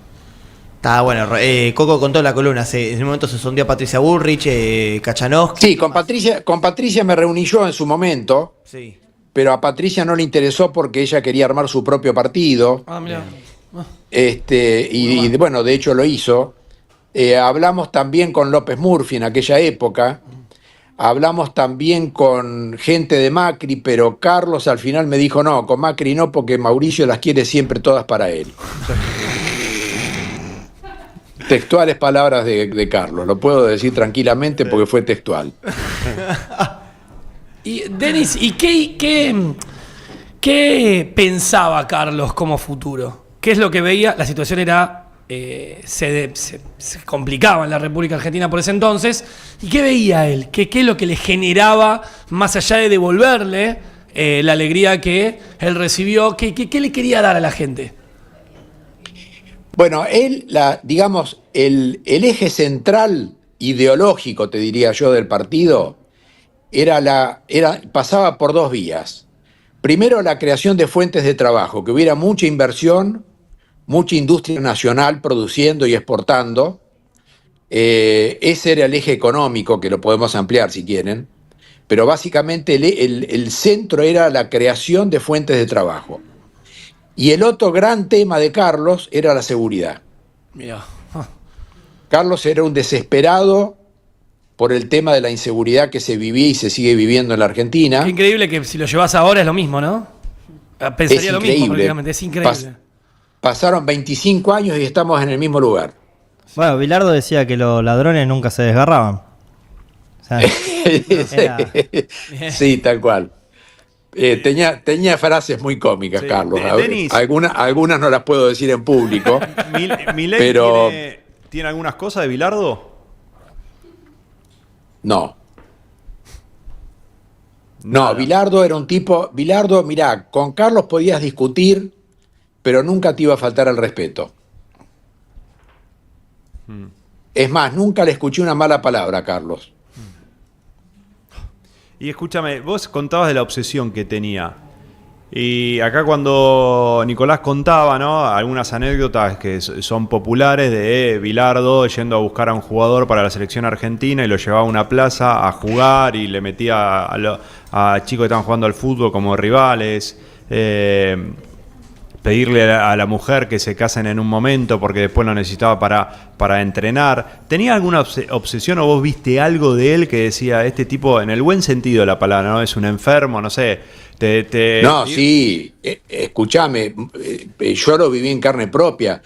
Speaker 4: Está bueno, Coco contó en la columna, en ese momento se sondeó a Patricia Bullrich, Kachanowski.
Speaker 6: Sí, con Patricia me reuní yo en su momento,
Speaker 4: Sí.
Speaker 6: pero a Patricia no le interesó porque ella quería armar su propio partido.
Speaker 2: Mirá.
Speaker 6: Y bueno, de hecho lo hizo. Hablamos también con López Murphy en aquella época. Hablamos también con gente de Macri, pero Carlos al final me dijo no, con Macri no, porque Mauricio las quiere siempre todas para él. Textuales palabras de Carlos, lo puedo decir tranquilamente porque fue textual.
Speaker 2: Y Denis, ¿y qué pensaba Carlos como futuro? ¿Qué es lo que veía? La situación era se complicaba en la República Argentina por ese entonces. ¿Y qué veía él? ¿Qué es lo que le generaba, más allá de devolverle la alegría que él recibió? ¿Qué le quería dar a la gente?
Speaker 6: Bueno, él, digamos, el eje central ideológico, te diría yo, del partido, pasaba por dos vías. Primero, la creación de fuentes de trabajo, que hubiera mucha inversión, mucha industria nacional produciendo y exportando. Ese era el eje económico, que lo podemos ampliar si quieren, pero básicamente el centro era la creación de fuentes de trabajo. Y el otro gran tema de Carlos era la seguridad.
Speaker 2: Mirá.
Speaker 6: Carlos era un desesperado por el tema de la inseguridad que se vivía y se sigue viviendo en la Argentina.
Speaker 2: Qué increíble que si lo llevas ahora es lo mismo, ¿no? Pensaría
Speaker 6: Es
Speaker 2: lo mismo,
Speaker 6: increíble.
Speaker 2: prácticamente. Es increíble.
Speaker 6: Pasaron 25 años y estamos en el mismo lugar.
Speaker 3: Bueno, Bilardo decía que los ladrones nunca se desgarraban. O sea,
Speaker 6: Sí, tal cual. Tenía frases muy cómicas,
Speaker 1: Sí,
Speaker 6: Carlos.
Speaker 1: Denis.
Speaker 6: Algunas no las puedo decir en público.
Speaker 1: ¿Milei
Speaker 6: Pero-
Speaker 1: tiene algunas cosas de Bilardo?
Speaker 6: No.
Speaker 1: Nada.
Speaker 6: No, Bilardo era un tipo. Bilardo, mirá, con Carlos podías discutir, pero nunca te iba a faltar el respeto. Es más, nunca le escuché una mala palabra a Carlos.
Speaker 1: Y escúchame, vos contabas de la obsesión que tenía. Y acá cuando Nicolás contaba, ¿no?, algunas anécdotas que son populares de Bilardo yendo a buscar a un jugador para la selección argentina y lo llevaba a una plaza a jugar y le metía a chicos que estaban jugando al fútbol como rivales. Pedirle a la mujer que se casen en un momento porque después lo necesitaba para entrenar. ¿Tenía alguna obsesión o vos viste algo de él que decía, este tipo, en el buen sentido de la palabra, ¿no?, es un enfermo, no sé?
Speaker 6: No, sí, escúchame, yo lo viví en carne propia.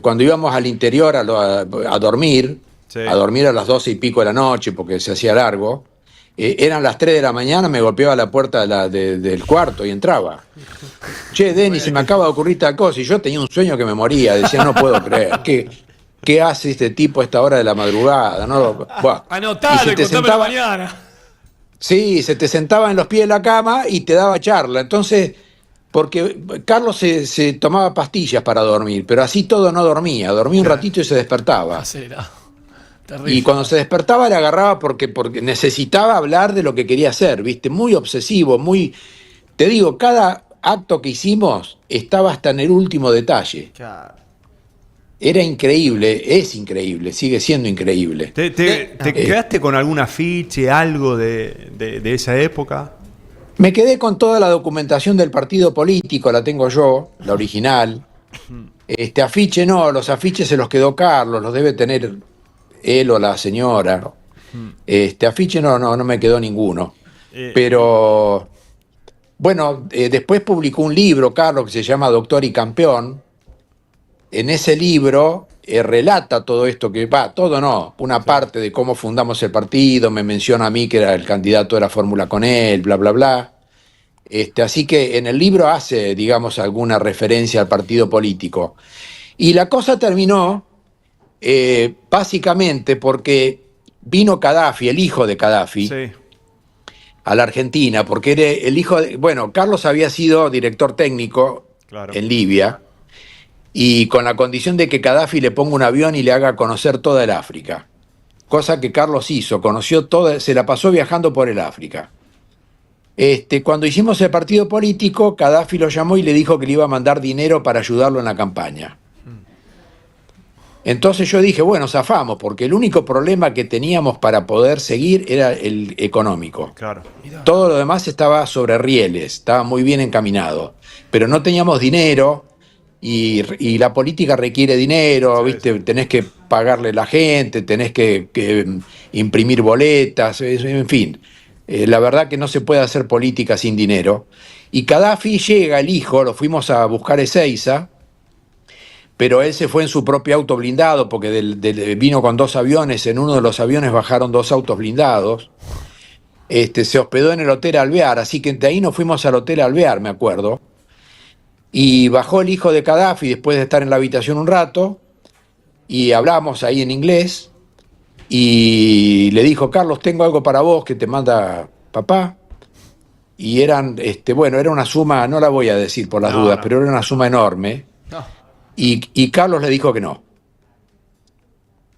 Speaker 6: Cuando íbamos al interior a dormir,
Speaker 1: Sí.
Speaker 6: a dormir a las 12 y pico de la noche porque se hacía largo, eran las 3 de la mañana, me golpeaba la puerta del cuarto y entraba. Che, Denis, se me acaba de ocurrir tal cosa, y yo tenía un sueño que me moría, decía, no puedo creer, ¿qué hace este tipo a esta hora de la madrugada? No, buah.
Speaker 2: Anotalo y contámelo mañana.
Speaker 6: Sí, se te sentaba en los pies de la cama y te daba charla. Entonces, porque Carlos se tomaba pastillas para dormir, pero así todo no dormía. Dormía un ratito y se despertaba.
Speaker 2: Acelerado. Terrible.
Speaker 6: Y cuando se despertaba le agarraba porque necesitaba hablar de lo que quería hacer, ¿viste? Muy obsesivo, muy... Te digo, cada acto que hicimos estaba hasta en el último detalle. Era increíble, es increíble, sigue siendo increíble.
Speaker 1: ¿Te quedaste con algún afiche, algo de esa época?
Speaker 6: Me quedé con toda la documentación del partido político, la tengo yo, la original. Afiche no, los afiches se los quedó Carlos, los debe tener él o la señora. Afiche no me quedó ninguno. Pero, bueno, después publicó un libro, Carlos, que se llama Doctor y Campeón. En ese libro relata todo esto todo no, una parte de cómo fundamos el partido, me menciona a mí que era el candidato de la fórmula con él, bla, bla, bla. Así que en el libro hace, digamos, alguna referencia al partido político. Y la cosa terminó básicamente porque vino Gaddafi, el hijo de Gaddafi,
Speaker 1: Sí.
Speaker 6: a la Argentina, porque era el hijo bueno, Carlos había sido director técnico
Speaker 1: Claro.
Speaker 6: en Libia, y con la condición de que Gaddafi le ponga un avión y le haga conocer toda el África. Cosa que Carlos hizo, conoció toda, se la pasó viajando por el África. Cuando hicimos el partido político, Gaddafi lo llamó y le dijo que le iba a mandar dinero para ayudarlo en la campaña. Entonces yo dije, bueno, zafamos, porque el único problema que teníamos para poder seguir era el económico.
Speaker 1: Claro.
Speaker 6: Todo lo demás estaba sobre rieles, estaba muy bien encaminado, pero no teníamos dinero y la política requiere dinero,
Speaker 1: Sí,
Speaker 6: ¿viste? Tenés que pagarle a la gente, tenés que imprimir boletas, en fin. La verdad que no se puede hacer política sin dinero. Y Gaddafi llega, el hijo, lo fuimos a buscar a Ezeiza, pero él se fue en su propio auto blindado, porque vino con 2 aviones, en uno de los aviones bajaron 2 autos blindados. Se hospedó en el Hotel Alvear, así que de ahí nos fuimos al Hotel Alvear, me acuerdo. Y bajó el hijo de Gaddafi después de estar en la habitación un rato, y hablamos ahí en inglés, y le dijo: Carlos, tengo algo para vos que te manda papá. Y eran, era una suma, no la voy a decir por las dudas, pero era una suma enorme.
Speaker 4: No.
Speaker 6: Y Carlos le dijo que no.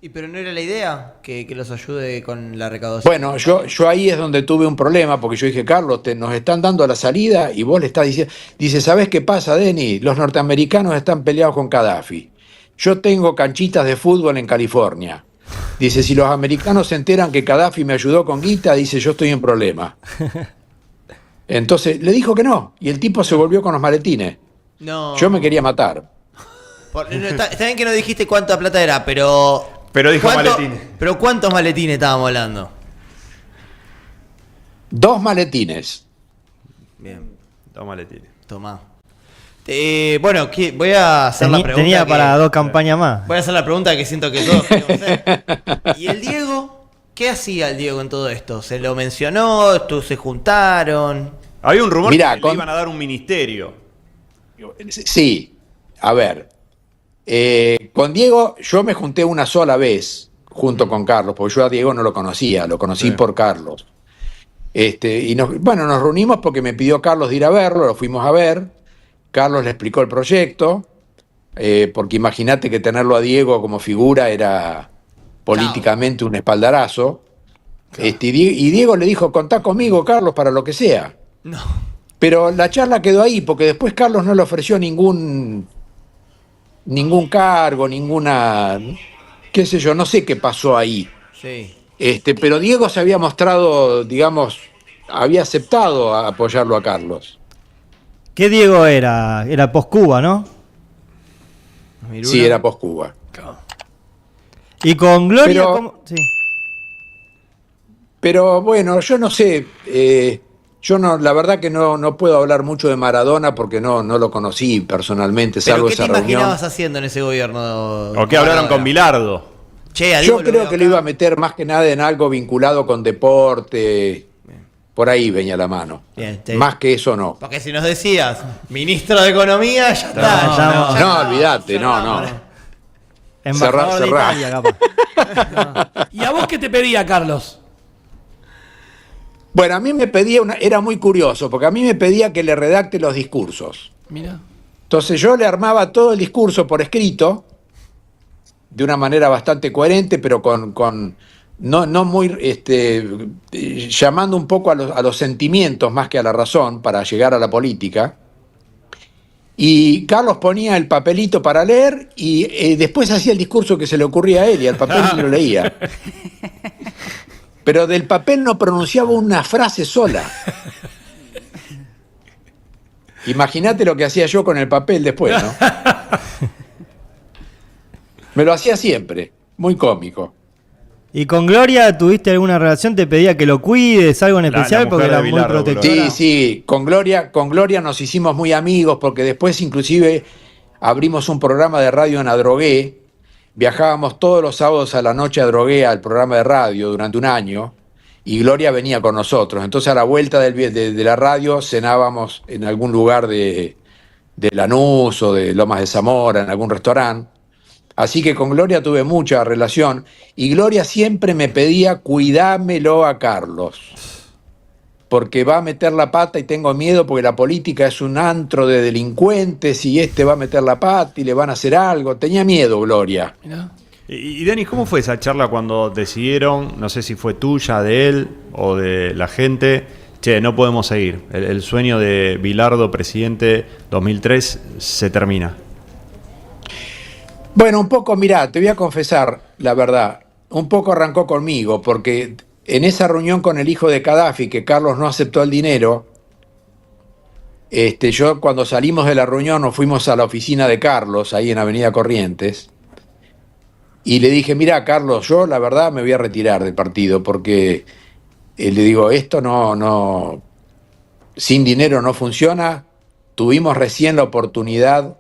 Speaker 4: ¿Y pero no era la idea que los ayude con la recaudación?
Speaker 6: Bueno, yo ahí es donde tuve un problema, porque yo dije: Carlos, nos están dando la salida y vos le estás diciendo... Dice: ¿sabés qué pasa, Denny? Los norteamericanos están peleados con Gaddafi. Yo tengo canchitas de fútbol en California. Dice: si los americanos se enteran que Gaddafi me ayudó con guita, dice, yo estoy en problema. Entonces le dijo que no, y el tipo se volvió con los maletines.
Speaker 4: No.
Speaker 6: Yo me quería matar.
Speaker 4: Está bien que no dijiste cuánta plata era, pero
Speaker 1: dijo maletines.
Speaker 4: Pero ¿cuántos maletines estábamos hablando?
Speaker 6: 2 maletines.
Speaker 4: Bien,
Speaker 1: 2 maletines.
Speaker 4: toma. Bueno, voy a hacer la pregunta.
Speaker 3: Tenía para 2 campañas más.
Speaker 4: Voy a hacer la pregunta que siento que todos queremos hacer. ¿Y el Diego? ¿Qué hacía el Diego en todo esto? ¿Se lo mencionó? ¿Se juntaron?
Speaker 1: Había un rumor
Speaker 6: Mirá,
Speaker 1: que le iban a dar un ministerio.
Speaker 6: Sí, a ver. Con Diego yo me junté una sola vez junto con Carlos, porque yo a Diego no lo conocía, lo conocí por Carlos. Y nos reunimos porque me pidió Carlos de ir a verlo, lo fuimos a ver. Carlos le explicó el proyecto, porque imagínate que tenerlo a Diego como figura era políticamente un espaldarazo. Y Diego le dijo: contá conmigo, Carlos, para lo que sea.
Speaker 4: No.
Speaker 6: Pero la charla quedó ahí, porque después Carlos no le ofreció ningún cargo, qué sé yo, no sé qué pasó ahí.
Speaker 4: Sí.
Speaker 6: Pero Diego se había mostrado, digamos, había aceptado a apoyarlo a Carlos.
Speaker 3: ¿Qué Diego era? Era post-Cuba, ¿no?
Speaker 6: Sí, era post-Cuba.
Speaker 3: Y con Gloria,
Speaker 6: Pero-
Speaker 3: ¿cómo? Sí.
Speaker 6: Pero bueno, yo no sé, la verdad que no puedo hablar mucho de Maradona porque no lo conocí personalmente,
Speaker 4: ¿Pero
Speaker 6: salvo
Speaker 4: qué te
Speaker 6: esa reunión.
Speaker 4: imaginabas haciendo en ese gobierno?
Speaker 1: ¿O qué hablaron con Bilardo?
Speaker 4: Che, a
Speaker 6: Yo
Speaker 4: Diego
Speaker 6: creo
Speaker 4: veo
Speaker 6: que lo
Speaker 4: acá.
Speaker 6: iba a meter más que nada en algo vinculado con deporte, por ahí venía la mano.
Speaker 4: Bien,
Speaker 6: Más que eso no.
Speaker 4: Porque si nos decías, ministro de Economía, ya está.
Speaker 3: ya
Speaker 6: No, olvídate, no.
Speaker 3: Embajador de
Speaker 6: cerrá.
Speaker 3: Italia, capaz.
Speaker 2: ¿Y a vos qué te pedía, Carlos?
Speaker 6: Bueno, a mí me pedía, era muy curioso, porque a mí me pedía que le redacte los discursos.
Speaker 2: Mira.
Speaker 6: Entonces yo le armaba todo el discurso por escrito, de una manera bastante coherente, pero no muy, llamando un poco a los sentimientos más que a la razón para llegar a la política. Y Carlos ponía el papelito para leer y después hacía el discurso que se le ocurría a él y al papel ni lo leía. Pero del papel no pronunciaba una frase sola. Imagínate lo que hacía yo con el papel después, ¿no? Me lo hacía siempre, muy cómico.
Speaker 3: ¿Y con Gloria tuviste alguna relación? ¿Te pedía que lo cuides, algo en
Speaker 1: La
Speaker 3: especial?
Speaker 1: mujer
Speaker 3: Porque
Speaker 1: de
Speaker 3: era muy
Speaker 1: Bilardo,
Speaker 3: protectora.
Speaker 6: Sí, con Gloria nos hicimos muy amigos porque después inclusive abrimos un programa de radio en Adrogué, viajábamos todos los sábados a la noche a Adrogué al programa de radio durante un año y Gloria venía con nosotros. Entonces a la vuelta de la radio cenábamos en algún lugar de Lanús o de Lomas de Zamora, en algún restaurante. Así que con Gloria tuve mucha relación y Gloria siempre me pedía: cuidámelo a Carlos, porque va a meter la pata y tengo miedo porque la política es un antro de delincuentes y va a meter la pata y le van a hacer algo. Tenía miedo Gloria.
Speaker 2: Mira.
Speaker 1: Y Denis, ¿cómo fue esa charla cuando decidieron, no sé si fue tuya, de él o de la gente, che, no podemos seguir, el sueño de Bilardo, presidente 2003, se termina?
Speaker 6: Bueno, un poco, mirá, te voy a confesar la verdad, un poco arrancó conmigo, porque en esa reunión con el hijo de Gaddafi, que Carlos no aceptó el dinero, yo cuando salimos de la reunión nos fuimos a la oficina de Carlos, ahí en Avenida Corrientes, y le dije: mirá, Carlos, yo la verdad me voy a retirar del partido, porque le digo, esto no, sin dinero no funciona, tuvimos recién la oportunidad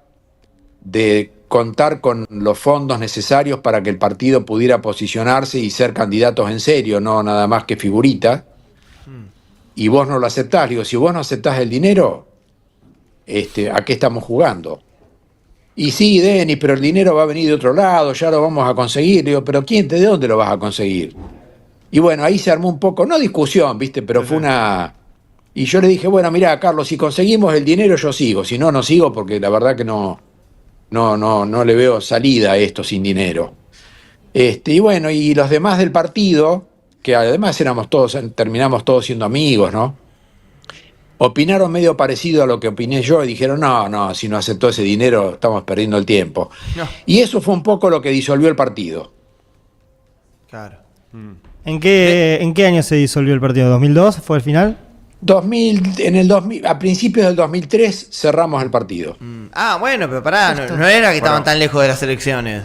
Speaker 6: de contar con los fondos necesarios para que el partido pudiera posicionarse y ser candidatos en serio, no nada más que figurita. Y vos no lo aceptás. Digo, si vos no aceptás el dinero, ¿a qué estamos jugando? Y sí, Denis, pero el dinero va a venir de otro lado, ya lo vamos a conseguir. Digo, pero ¿de dónde lo vas a conseguir? Y bueno, ahí se armó un poco, no discusión, ¿viste? Pero fue una... Y yo le dije, bueno, mirá, Carlos, si conseguimos el dinero yo sigo, si no, no sigo porque la verdad que no le veo salida a esto sin dinero. Y bueno, y los demás del partido, que además terminamos todos siendo amigos, ¿no? Opinaron medio parecido a lo que opiné yo y dijeron, no, si no aceptó ese dinero estamos perdiendo el tiempo.
Speaker 4: No.
Speaker 6: Y eso fue un poco lo que disolvió el partido.
Speaker 4: Claro.
Speaker 3: ¿En qué año se disolvió el partido? ¿2002 fue el final?
Speaker 6: A principios del 2003 cerramos el partido.
Speaker 4: Bueno, pero pará, no era que estaban tan lejos de las elecciones.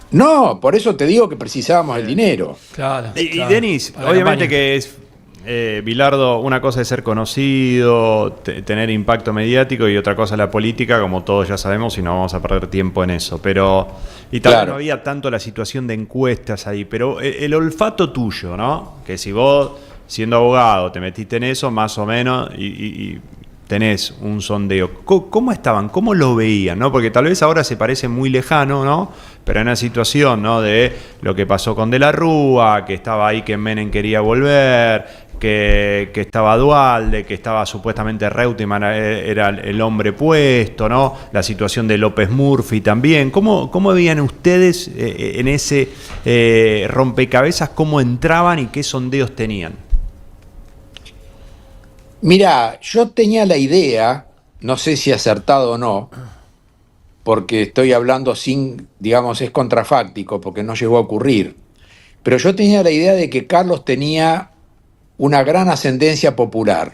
Speaker 6: No, por eso te digo que precisábamos el dinero.
Speaker 2: Claro.
Speaker 1: Y Denis,
Speaker 2: Para la
Speaker 1: obviamente
Speaker 2: campaña.
Speaker 1: que es Bilardo, una cosa es ser conocido, tener impacto mediático y otra cosa es la política, como todos ya sabemos y no vamos a perder tiempo en eso. Pero, y tal vez
Speaker 6: Claro.
Speaker 1: no había tanto la situación de encuestas ahí, pero el olfato tuyo, ¿no? Que si vos, siendo abogado, te metiste en eso, más o menos, y tenés un sondeo. ¿Cómo estaban? ¿Cómo lo veían? ¿No? Porque tal vez ahora se parece muy lejano, ¿no? Pero en una situación, ¿no? De lo que pasó con De la Rúa, que estaba ahí que Menem quería volver, que estaba Duhalde, que estaba supuestamente Reutemann era el hombre puesto, ¿no? La situación de López Murphy también. ¿Cómo veían ustedes en ese rompecabezas cómo entraban y qué sondeos tenían?
Speaker 6: Mirá, yo tenía la idea, no sé si acertado o no, porque estoy hablando digamos, es contrafáctico, porque no llegó a ocurrir, pero yo tenía la idea de que Carlos tenía una gran ascendencia popular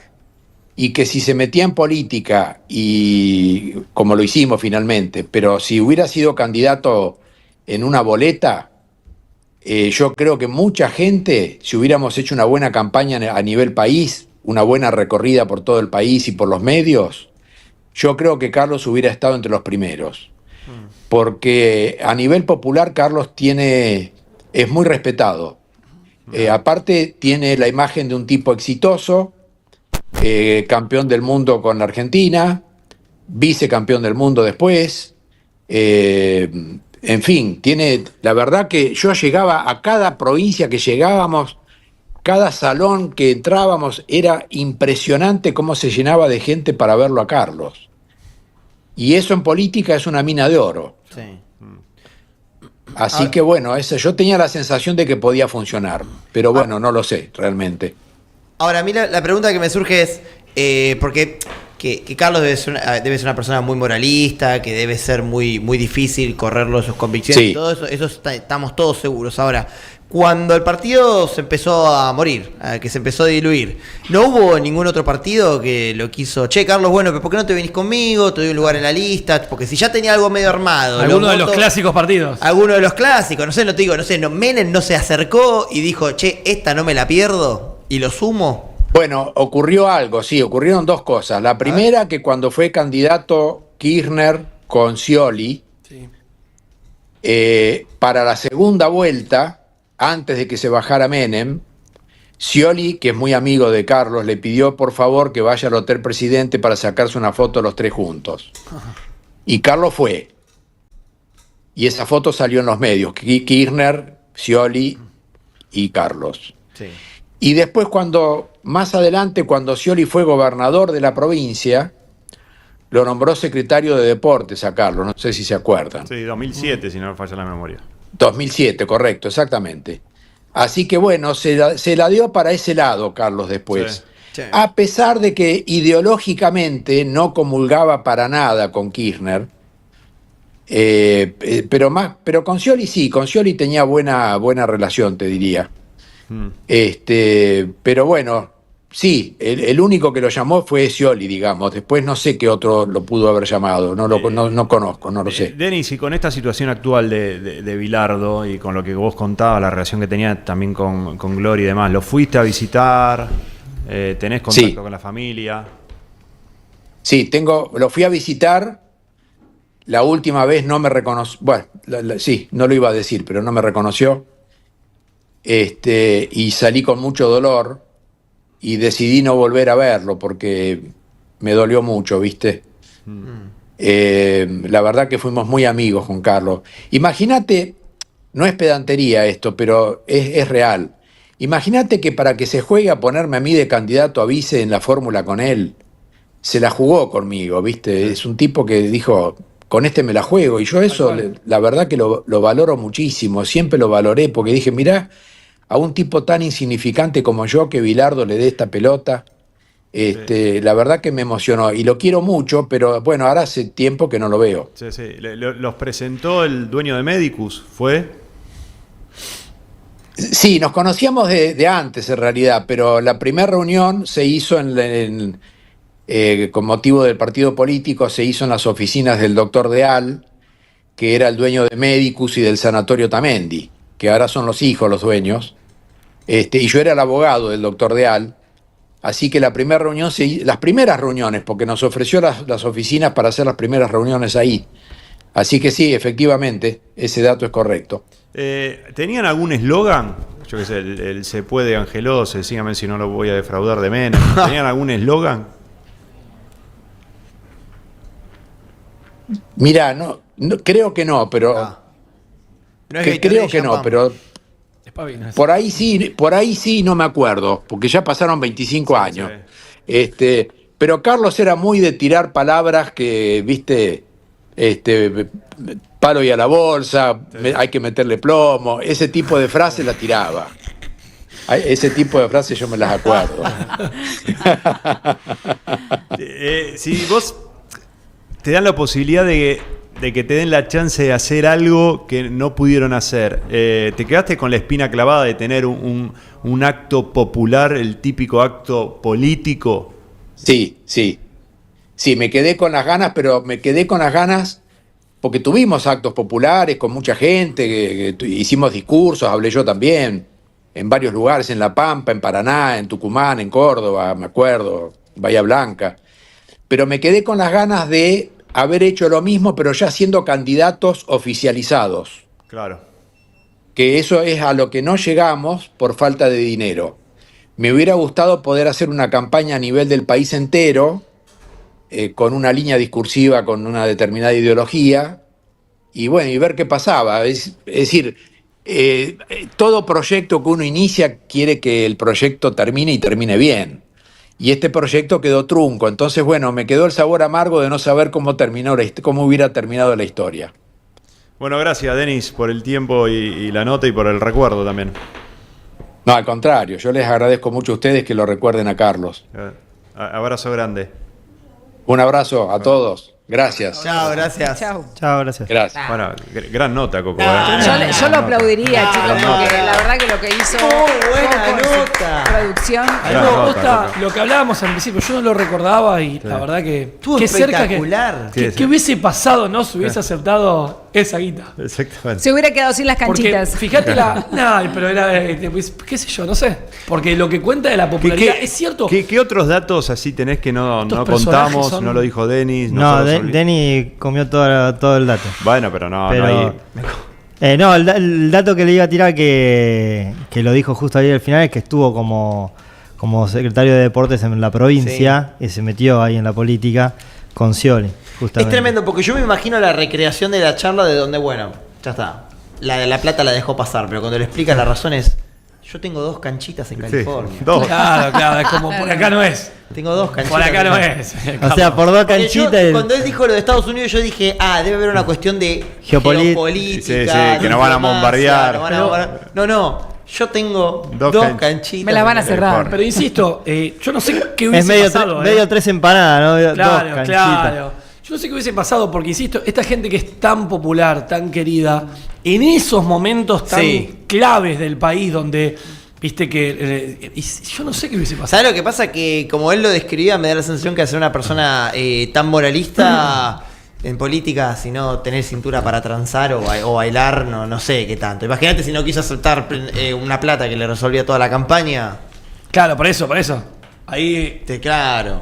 Speaker 6: y que si se metía en política, y como lo hicimos finalmente, pero si hubiera sido candidato en una boleta, yo creo que mucha gente, si hubiéramos hecho una buena campaña a nivel país, una buena recorrida por todo el país y por los medios, yo creo que Carlos hubiera estado entre los primeros. Porque a nivel popular Carlos es muy respetado. Aparte tiene la imagen de un tipo exitoso, campeón del mundo con la Argentina, vicecampeón del mundo después. En fin, la verdad que yo llegaba a cada provincia que llegábamos, cada salón que entrábamos, era impresionante cómo se llenaba de gente para verlo a Carlos. Y eso en política es una mina de oro.
Speaker 4: Sí.
Speaker 6: Así que bueno, yo tenía la sensación de que podía funcionar, pero bueno, no lo sé realmente.
Speaker 4: Ahora, a mí la pregunta que me surge es, porque que Carlos debe ser una persona muy moralista, que debe ser muy, muy difícil correrlo de sus convicciones,
Speaker 6: Sí.
Speaker 4: y todo eso estamos todos seguros. Ahora, cuando el partido se empezó a morir, que se empezó a diluir, ¿no hubo ningún otro partido que lo quiso? Che, Carlos, bueno, pero ¿por qué no te venís conmigo? Te doy un lugar en la lista. Porque si ya tenía algo medio armado.
Speaker 2: Alguno de los clásicos partidos.
Speaker 4: Alguno de los clásicos, Menem no se acercó y dijo, che, esta no me la pierdo y lo sumo.
Speaker 6: Bueno, ocurrieron dos cosas. La primera, que cuando fue candidato Kirchner con Scioli,
Speaker 2: Sí.
Speaker 6: para la segunda vuelta, antes de que se bajara Menem, Scioli, que es muy amigo de Carlos, le pidió por favor que vaya al Hotel Presidente para sacarse una foto los tres juntos. Y Carlos fue. Y esa foto salió en los medios. Kirchner, Scioli y Carlos.
Speaker 4: Sí.
Speaker 6: Y después más adelante, cuando Scioli fue gobernador de la provincia, lo nombró secretario de Deportes a Carlos, no sé si se acuerdan.
Speaker 1: Sí, 2007, si no me falla la memoria.
Speaker 6: 2007, correcto, exactamente. Así que bueno, se la dio para ese lado Carlos después.
Speaker 4: Sí.
Speaker 6: A pesar de que ideológicamente no comulgaba para nada con Kirchner, pero con Scioli sí, con Scioli tenía buena relación, te diría. Pero bueno, sí, el único que lo llamó fue Scioli, digamos. Después no sé qué otro lo pudo haber llamado, no conozco, no lo sé.
Speaker 1: Denis, y con esta situación actual de Bilardo y con lo que vos contabas, la relación que tenía también con Gloria y demás, ¿lo fuiste a visitar? ¿Tenés contacto
Speaker 6: Sí.
Speaker 1: con la familia?
Speaker 6: Sí, lo fui a visitar la última vez no me reconoció, bueno, sí, no lo iba a decir, pero no me reconoció, y salí con mucho dolor y decidí no volver a verlo porque me dolió mucho, ¿viste? La verdad que fuimos muy amigos con Carlos. Imagínate, no es pedantería esto, pero es real. Imagínate que para que se juegue a ponerme a mí de candidato a vice en la fórmula con él, se la jugó conmigo, ¿viste? Es un tipo que dijo, con este me la juego. Y yo eso, la verdad que lo valoro muchísimo, siempre lo valoré, porque dije, mirá, a un tipo tan insignificante como yo, que Bilardo le dé esta pelota, la verdad que me emocionó. Y lo quiero mucho, pero bueno, ahora hace tiempo que no lo veo.
Speaker 1: Sí. Los presentó el dueño de Medicus, ¿fue?
Speaker 6: Sí, nos conocíamos de antes en realidad, pero la primera reunión se hizo con motivo del partido político, se hizo en las oficinas del doctor Deal, que era el dueño de Medicus y del Sanatorio Tamendi, que ahora son los hijos los dueños, y yo era el abogado del doctor Deal, así que las primeras reuniones, porque nos ofreció las oficinas para hacer las primeras reuniones ahí, así que sí, efectivamente, ese dato es correcto.
Speaker 1: ¿Tenían algún eslogan? Yo qué sé, el se puede Angeló, sígame si no lo voy a defraudar de menos. ¿Tenían algún eslogan?
Speaker 6: Mirá, no, creo que no, pero creo que no, pero por ahí sí no me acuerdo, porque ya pasaron 25 años. Sí. Pero Carlos era muy de tirar palabras que, viste, palo y a la bolsa, hay que meterle plomo, ese tipo de frases la tiraba. Ese tipo de frases yo me las acuerdo.
Speaker 1: Si vos te dan la posibilidad de que te den la chance de hacer algo que no pudieron hacer, ¿te quedaste con la espina clavada de tener un acto popular, el típico acto político?
Speaker 6: Sí, me quedé con las ganas, pero me quedé con las ganas porque tuvimos actos populares con mucha gente, que hicimos discursos, hablé yo también, en varios lugares, en La Pampa, en Paraná, en Tucumán, en Córdoba, me acuerdo, Bahía Blanca. Pero me quedé con las ganas de haber hecho lo mismo, pero ya siendo candidatos oficializados.
Speaker 1: Claro.
Speaker 6: Que eso es a lo que no llegamos por falta de dinero. Me hubiera gustado poder hacer una campaña a nivel del país entero, con una línea discursiva, con una determinada ideología, y bueno, y ver qué pasaba. Es decir, todo proyecto que uno inicia quiere que el proyecto termine y termine bien. Y este proyecto quedó trunco, entonces bueno, me quedó el sabor amargo de no saber cómo hubiera terminado la historia.
Speaker 1: Bueno, gracias Denis por el tiempo y la nota y por el recuerdo también.
Speaker 6: No, al contrario, yo les agradezco mucho a ustedes que lo recuerden a Carlos.
Speaker 1: Abrazo grande.
Speaker 6: Un abrazo a todos. Gracias.
Speaker 4: Chao, gracias.
Speaker 5: Chao.
Speaker 3: Chao, gracias.
Speaker 6: Gracias.
Speaker 1: Bueno, gran nota, Coco.
Speaker 5: Yo lo aplaudiría, chicos, porque la verdad que lo que hizo
Speaker 4: buena
Speaker 5: Coco en su
Speaker 4: nota.
Speaker 5: producción.
Speaker 2: A mí me gusta lo que hablábamos al principio, yo no lo recordaba y la verdad que
Speaker 4: Estuvo
Speaker 2: qué cerca
Speaker 4: espectacular.
Speaker 2: ¿Qué hubiese pasado, no? Si hubiese aceptado esa guita.
Speaker 1: Exactamente.
Speaker 5: Se hubiera quedado sin las
Speaker 2: Porque
Speaker 5: canchitas.
Speaker 2: fíjate pero era, qué sé yo, no sé. Porque lo que cuenta de la popularidad, es cierto.
Speaker 1: ¿Qué otros datos así tenés que no
Speaker 2: Estos personajes
Speaker 1: contamos?
Speaker 2: son-
Speaker 1: No lo dijo Denis.
Speaker 3: No, Denny comió todo el dato.
Speaker 1: Bueno, pero no
Speaker 3: Pero-
Speaker 1: hay...
Speaker 3: No, el dato que le iba a tirar que lo dijo justo ahí al final es que estuvo como secretario de deportes en la provincia y se metió ahí en la política con Scioli, justamente.
Speaker 4: Es tremendo, porque yo me imagino la recreación de la charla de donde, bueno, ya está. La de La Plata la dejó pasar, pero cuando le explica la razón es, yo tengo 2 canchitas en California.
Speaker 1: Dos.
Speaker 2: Claro, es como por acá no es.
Speaker 4: Tengo 2 canchitas.
Speaker 2: Por acá no
Speaker 4: en-
Speaker 2: es.
Speaker 3: O sea, por 2
Speaker 4: Porque yo,
Speaker 3: canchitas.
Speaker 4: cuando él dijo lo de Estados Unidos, yo dije, debe haber una cuestión de geopolítica.
Speaker 1: Sí, que nos van a
Speaker 4: diplomacia,
Speaker 1: bombardear.
Speaker 4: nos van a bombardear. No, yo tengo
Speaker 1: Dos
Speaker 4: 2
Speaker 1: canchitas.
Speaker 4: canchitas.
Speaker 5: Me las van a
Speaker 4: en
Speaker 5: cerrar.
Speaker 2: Pero insisto, yo no sé qué
Speaker 3: Es
Speaker 2: hubiese pasado.
Speaker 3: medio 3 empanadas, ¿no? Dos
Speaker 2: Claro,
Speaker 3: canchitas.
Speaker 2: claro. Yo no sé qué hubiese pasado, porque insisto, esta gente que es tan popular, tan querida, en esos momentos tan claves del país donde, viste que... yo no sé qué hubiese pasado.
Speaker 4: ¿Sabes lo que pasa? Que como él lo describía, me da la sensación que al ser una persona tan moralista en política, si no tener cintura para transar o bailar, no sé qué tanto. Imagínate si no quiso aceptar una plata que le resolvía toda la campaña.
Speaker 2: Claro, por eso. Ahí...
Speaker 4: Claro.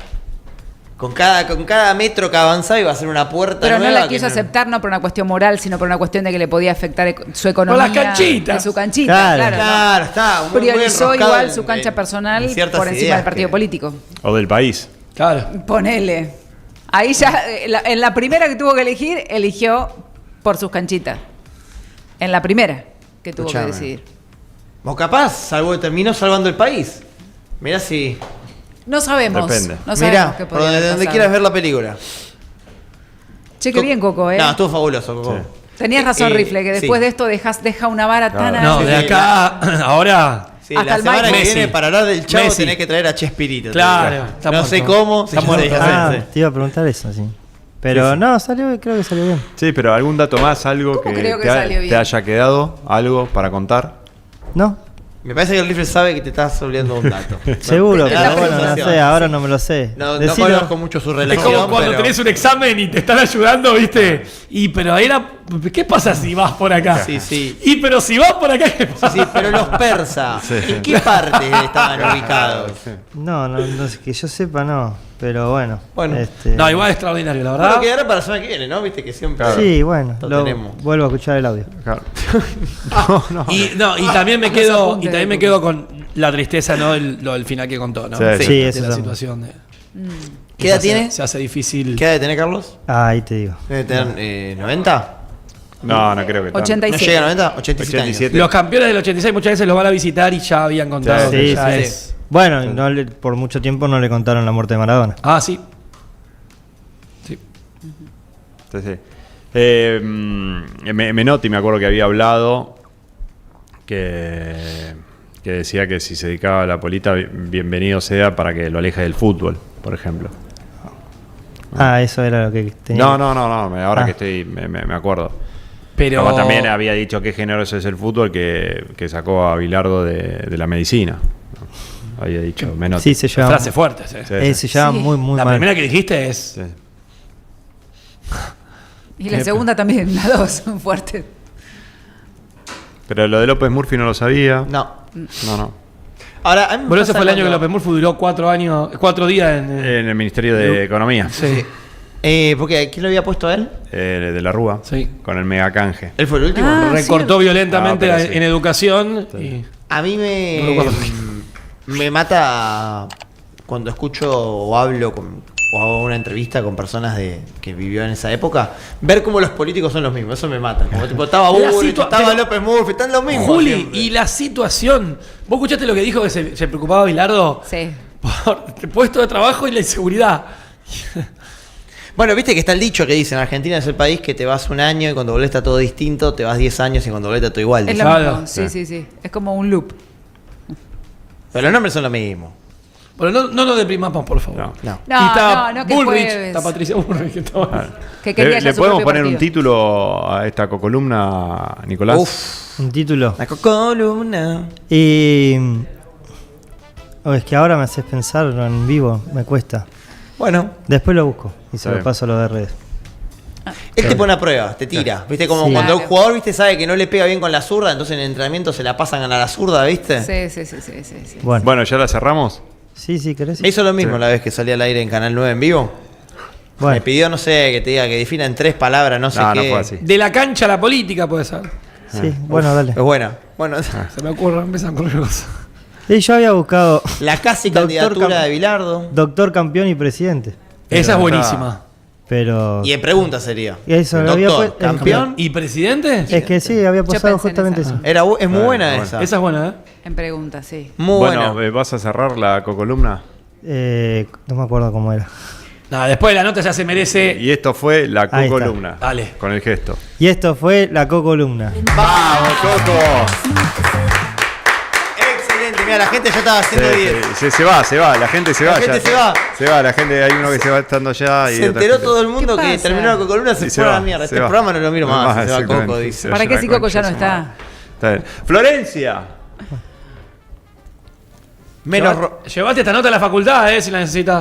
Speaker 4: Con cada metro que avanzaba iba a ser una puerta
Speaker 5: Pero no
Speaker 4: nueva
Speaker 5: la quiso
Speaker 4: que
Speaker 5: aceptar, no por una cuestión moral, sino por una cuestión de que le podía afectar su economía.
Speaker 2: Con las canchitas.
Speaker 5: De su canchita,
Speaker 3: Claro.
Speaker 5: claro.
Speaker 4: Claro, está muy
Speaker 5: Priorizó
Speaker 4: enroscado
Speaker 5: igual
Speaker 4: en-
Speaker 5: su cancha
Speaker 4: en
Speaker 5: personal
Speaker 4: ciertas
Speaker 5: por encima
Speaker 4: ideas
Speaker 5: del partido
Speaker 4: que-
Speaker 5: político.
Speaker 1: O del país.
Speaker 2: Claro.
Speaker 5: Ponele. Ahí ya, en la primera que tuvo que elegir, eligió por sus canchitas. En la primera que tuvo
Speaker 4: Escuchame.
Speaker 5: que decidir.
Speaker 4: O capaz terminó salvando el país. Mirá si.
Speaker 5: No sabemos.
Speaker 1: Depende.
Speaker 5: No sabemos
Speaker 4: Mirá,
Speaker 5: qué
Speaker 4: por
Speaker 5: podría haber
Speaker 4: donde
Speaker 5: pasado.
Speaker 4: quieras ver la película.
Speaker 5: Che, qué bien, Coco, ¿eh?
Speaker 4: No, estuvo fabuloso, Coco.
Speaker 1: Sí.
Speaker 5: Tenías razón, Rifle, que después
Speaker 4: sí.
Speaker 5: de esto deja una vara tan
Speaker 1: Claro.
Speaker 2: No,
Speaker 5: alta.
Speaker 2: de acá, ahora.
Speaker 4: Sí,
Speaker 5: Hasta
Speaker 4: la
Speaker 5: el
Speaker 4: semana
Speaker 5: Mike.
Speaker 4: que
Speaker 2: Messi.
Speaker 4: viene para hablar del Chavo
Speaker 2: Messi.
Speaker 4: tenés que traer a Chespirito. te
Speaker 2: Claro,
Speaker 4: digo.
Speaker 2: está
Speaker 4: No sé
Speaker 2: muerto.
Speaker 4: cómo.
Speaker 2: Está
Speaker 4: sí,
Speaker 2: muerto.
Speaker 3: Ah,
Speaker 4: sí.
Speaker 3: te iba a preguntar eso, sí. Pero no, creo que salió bien.
Speaker 1: Sí, pero algún dato más, algo
Speaker 5: ¿Cómo
Speaker 1: que,
Speaker 5: creo que
Speaker 1: te,
Speaker 5: salió bien?
Speaker 1: te haya quedado, algo para contar.
Speaker 3: ¿No?
Speaker 4: Me parece que el rifle sabe que te estás olvidando un dato.
Speaker 3: Seguro,
Speaker 4: Te da
Speaker 3: pero
Speaker 4: la
Speaker 3: bueno, no
Speaker 4: sensación.
Speaker 3: sé, ahora no me lo sé.
Speaker 4: No
Speaker 3: Decilo.
Speaker 4: conozco mucho su
Speaker 2: Es
Speaker 4: relación.
Speaker 2: como cuando
Speaker 4: pero-
Speaker 2: tenés un examen y te están ayudando, ¿viste? Y pero era. ¿Qué pasa si vas por acá?
Speaker 4: Sí, sí.
Speaker 2: Y pero si vas por acá, ¿qué pasa?
Speaker 4: Sí, pero los persas, ¿en qué parte estaban ubicados?
Speaker 3: No sé, que yo sepa, no. Pero bueno.
Speaker 4: Bueno.
Speaker 2: No, igual es extraordinario, la verdad.
Speaker 4: Bueno, quedará para la semana que viene, ¿no? Viste que siempre.
Speaker 3: Sí, bueno,
Speaker 4: Lo tenemos.
Speaker 3: vuelvo a escuchar el audio.
Speaker 1: Claro.
Speaker 2: Y también me quedo,
Speaker 5: apunte
Speaker 2: y también
Speaker 5: de
Speaker 2: me quedo con la tristeza, ¿no? Lo del final que contó, ¿no?
Speaker 1: Sí,
Speaker 3: Sí,
Speaker 2: De
Speaker 3: eso
Speaker 2: la
Speaker 3: también.
Speaker 2: situación de.
Speaker 4: ¿Qué edad
Speaker 2: se hace-
Speaker 4: tiene?
Speaker 2: Se hace difícil.
Speaker 4: ¿Qué edad tiene Carlos?
Speaker 3: Ah, ahí te digo.
Speaker 4: Debe tener 90.
Speaker 1: No, no creo que tanto.
Speaker 5: 87.
Speaker 4: ¿No llega a 90? 87 años.
Speaker 1: 87.
Speaker 2: Los campeones del 86 muchas veces los van a visitar y ya habían contado.
Speaker 1: Sí,
Speaker 2: que
Speaker 3: Sí,
Speaker 2: ya
Speaker 3: sí.
Speaker 2: es-
Speaker 3: Bueno, por mucho tiempo no le contaron la muerte de Maradona.
Speaker 2: Ah, sí. Sí.
Speaker 1: Sí, sí. Menotti me acuerdo que había hablado que decía que si se dedicaba a la política, bienvenido sea para que lo aleje del fútbol, por ejemplo.
Speaker 3: Ah, eso era lo que tenía.
Speaker 1: No, ahora
Speaker 3: Ah.
Speaker 1: que estoy, me acuerdo.
Speaker 2: Pero.
Speaker 1: Como también había dicho qué generoso es el fútbol que sacó a Bilardo de la medicina. Había dicho Menotti.
Speaker 3: Sí, se lleva.
Speaker 2: Frases fuertes, ¿eh?
Speaker 1: Sí,
Speaker 3: Se lleva
Speaker 5: Sí.
Speaker 3: muy
Speaker 2: La
Speaker 3: mal.
Speaker 2: primera que dijiste es.
Speaker 1: Sí.
Speaker 5: Y la segunda también, las dos son fuertes.
Speaker 1: Pero lo de López Murphy no lo sabía.
Speaker 4: No.
Speaker 1: No.
Speaker 4: Ahora, a mí me
Speaker 2: Bueno, ese
Speaker 4: pasa
Speaker 2: fue el año que
Speaker 4: cuando-
Speaker 2: López Murphy duró 4 días en.
Speaker 1: En el Ministerio de Economía.
Speaker 2: Sí.
Speaker 4: Porque ¿quién lo había puesto a él?
Speaker 1: De la Rúa.
Speaker 2: Sí.
Speaker 1: Con el mega canje.
Speaker 4: Él fue el último.
Speaker 5: Ah,
Speaker 2: Recortó violentamente
Speaker 1: Ah, pero sí.
Speaker 2: en educación. Y,
Speaker 4: A mí
Speaker 2: No recuerdo.
Speaker 4: me mata cuando escucho o hablo o hago una entrevista con personas que vivió en esa época, ver cómo los políticos son los mismos. Eso me mata. Como tipo, estaba
Speaker 2: La
Speaker 4: Bullrich, estaba
Speaker 2: pero-
Speaker 4: López Murphy, están los mismos.
Speaker 2: Juli,
Speaker 4: siempre.
Speaker 2: y la situación. ¿Vos escuchaste lo que dijo que se preocupaba Bilardo
Speaker 5: Sí.
Speaker 2: por el puesto de trabajo y la inseguridad?
Speaker 4: Bueno, viste que está el dicho que dicen, Argentina es el país que te vas un año y cuando volvés está todo distinto, te vas 10 años y cuando volvés está todo igual.
Speaker 5: Es
Speaker 4: dicen.
Speaker 5: lo
Speaker 2: Claro.
Speaker 5: mismo. Sí. Es como un loop.
Speaker 4: Pero los nombres son los mismos.
Speaker 2: Bueno, no nos deprimamos, por favor.
Speaker 1: No.
Speaker 4: No.
Speaker 5: No,
Speaker 2: Y está
Speaker 5: no, que
Speaker 2: Bullrich,
Speaker 5: jueves.
Speaker 2: está Patricia Bullrich. Que estaba...
Speaker 5: Que quería ya
Speaker 1: ¿Le
Speaker 5: su
Speaker 1: podemos
Speaker 5: propio
Speaker 1: poner un
Speaker 5: partido.
Speaker 1: título a esta cocolumna, Nicolás?
Speaker 4: Uf,
Speaker 3: Un título.
Speaker 4: la columna.
Speaker 3: Y. Es que ahora me haces pensar en vivo, me cuesta.
Speaker 4: Bueno,
Speaker 3: Después lo busco y se
Speaker 1: Sí.
Speaker 3: lo paso a los de redes.
Speaker 4: él te pone a prueba, te tira. ¿Viste? Como
Speaker 3: Sí.
Speaker 4: cuando el
Speaker 5: Claro.
Speaker 4: jugador, ¿viste? Sabe que no le pega bien con la zurda, entonces en el entrenamiento se la pasan a la zurda, ¿viste?
Speaker 5: Sí.
Speaker 3: Bueno,
Speaker 1: Bueno, ¿ya la cerramos?
Speaker 3: sí, ¿querés?
Speaker 4: Me hizo lo mismo
Speaker 1: Sí.
Speaker 4: la vez que salí al aire en Canal 9 en vivo.
Speaker 3: Bueno,
Speaker 4: Me pidió, no sé, que te diga que defina en 3 palabras, no sé
Speaker 1: No,
Speaker 4: qué.
Speaker 1: no fue así.
Speaker 2: De la cancha a la política puede ser.
Speaker 3: sí, bueno, dale.
Speaker 4: Es buena. Bueno,
Speaker 2: Se me ocurre, empiezan a ocurrir cosas.
Speaker 3: Y yo había buscado
Speaker 4: la casi
Speaker 3: Doctor
Speaker 4: candidatura
Speaker 3: Cam-
Speaker 4: de Bilardo.
Speaker 3: doctor, campeón y presidente.
Speaker 2: Esa es buenísima.
Speaker 3: Pero.
Speaker 4: Y en pregunta sería.
Speaker 3: Eso, lo había
Speaker 4: Doctor,
Speaker 3: puesto-
Speaker 4: campeón.
Speaker 2: ¿Y presidente?
Speaker 3: Es que sí, había pasado
Speaker 5: pensé en
Speaker 3: justamente
Speaker 5: esa.
Speaker 3: eso.
Speaker 4: Es muy buena
Speaker 1: bueno.
Speaker 4: esa.
Speaker 2: Esa es buena, ¿eh?
Speaker 5: En pregunta, sí.
Speaker 4: Muy
Speaker 1: Bueno,
Speaker 4: buena.
Speaker 1: ¿vas a cerrar la cocolumna?
Speaker 3: No me acuerdo cómo era.
Speaker 2: Nada, después de la nota ya se merece.
Speaker 1: Y esto fue la
Speaker 3: Ahí está.
Speaker 1: cocolumna.
Speaker 2: Dale.
Speaker 1: Con el gesto.
Speaker 3: Y esto fue la cocolumna.
Speaker 1: ¡Vamos, Coco!
Speaker 4: Excelente. Mira, la gente ya estaba haciendo 10.
Speaker 1: Se va, la gente se va.
Speaker 4: La gente
Speaker 1: ya.
Speaker 4: se va.
Speaker 1: Se va, la gente, hay uno que se va estando ya. Y
Speaker 4: Se
Speaker 1: otra
Speaker 4: enteró
Speaker 1: gente-
Speaker 4: todo el mundo
Speaker 5: ¿Qué
Speaker 4: que
Speaker 5: pasa?
Speaker 4: terminó la columna, se
Speaker 1: Y
Speaker 4: fue a la mierda.
Speaker 1: se
Speaker 4: Este
Speaker 1: va.
Speaker 4: programa no lo miro más. Se va
Speaker 1: exactamente.
Speaker 4: Coco, dice.
Speaker 5: ¿Para qué
Speaker 1: la
Speaker 5: si Coco
Speaker 1: concha
Speaker 5: ya no
Speaker 1: de su
Speaker 5: está?
Speaker 1: madre. Está bien. Florencia.
Speaker 4: Menos.
Speaker 2: Llevate esta nota a la facultad, si la necesitas.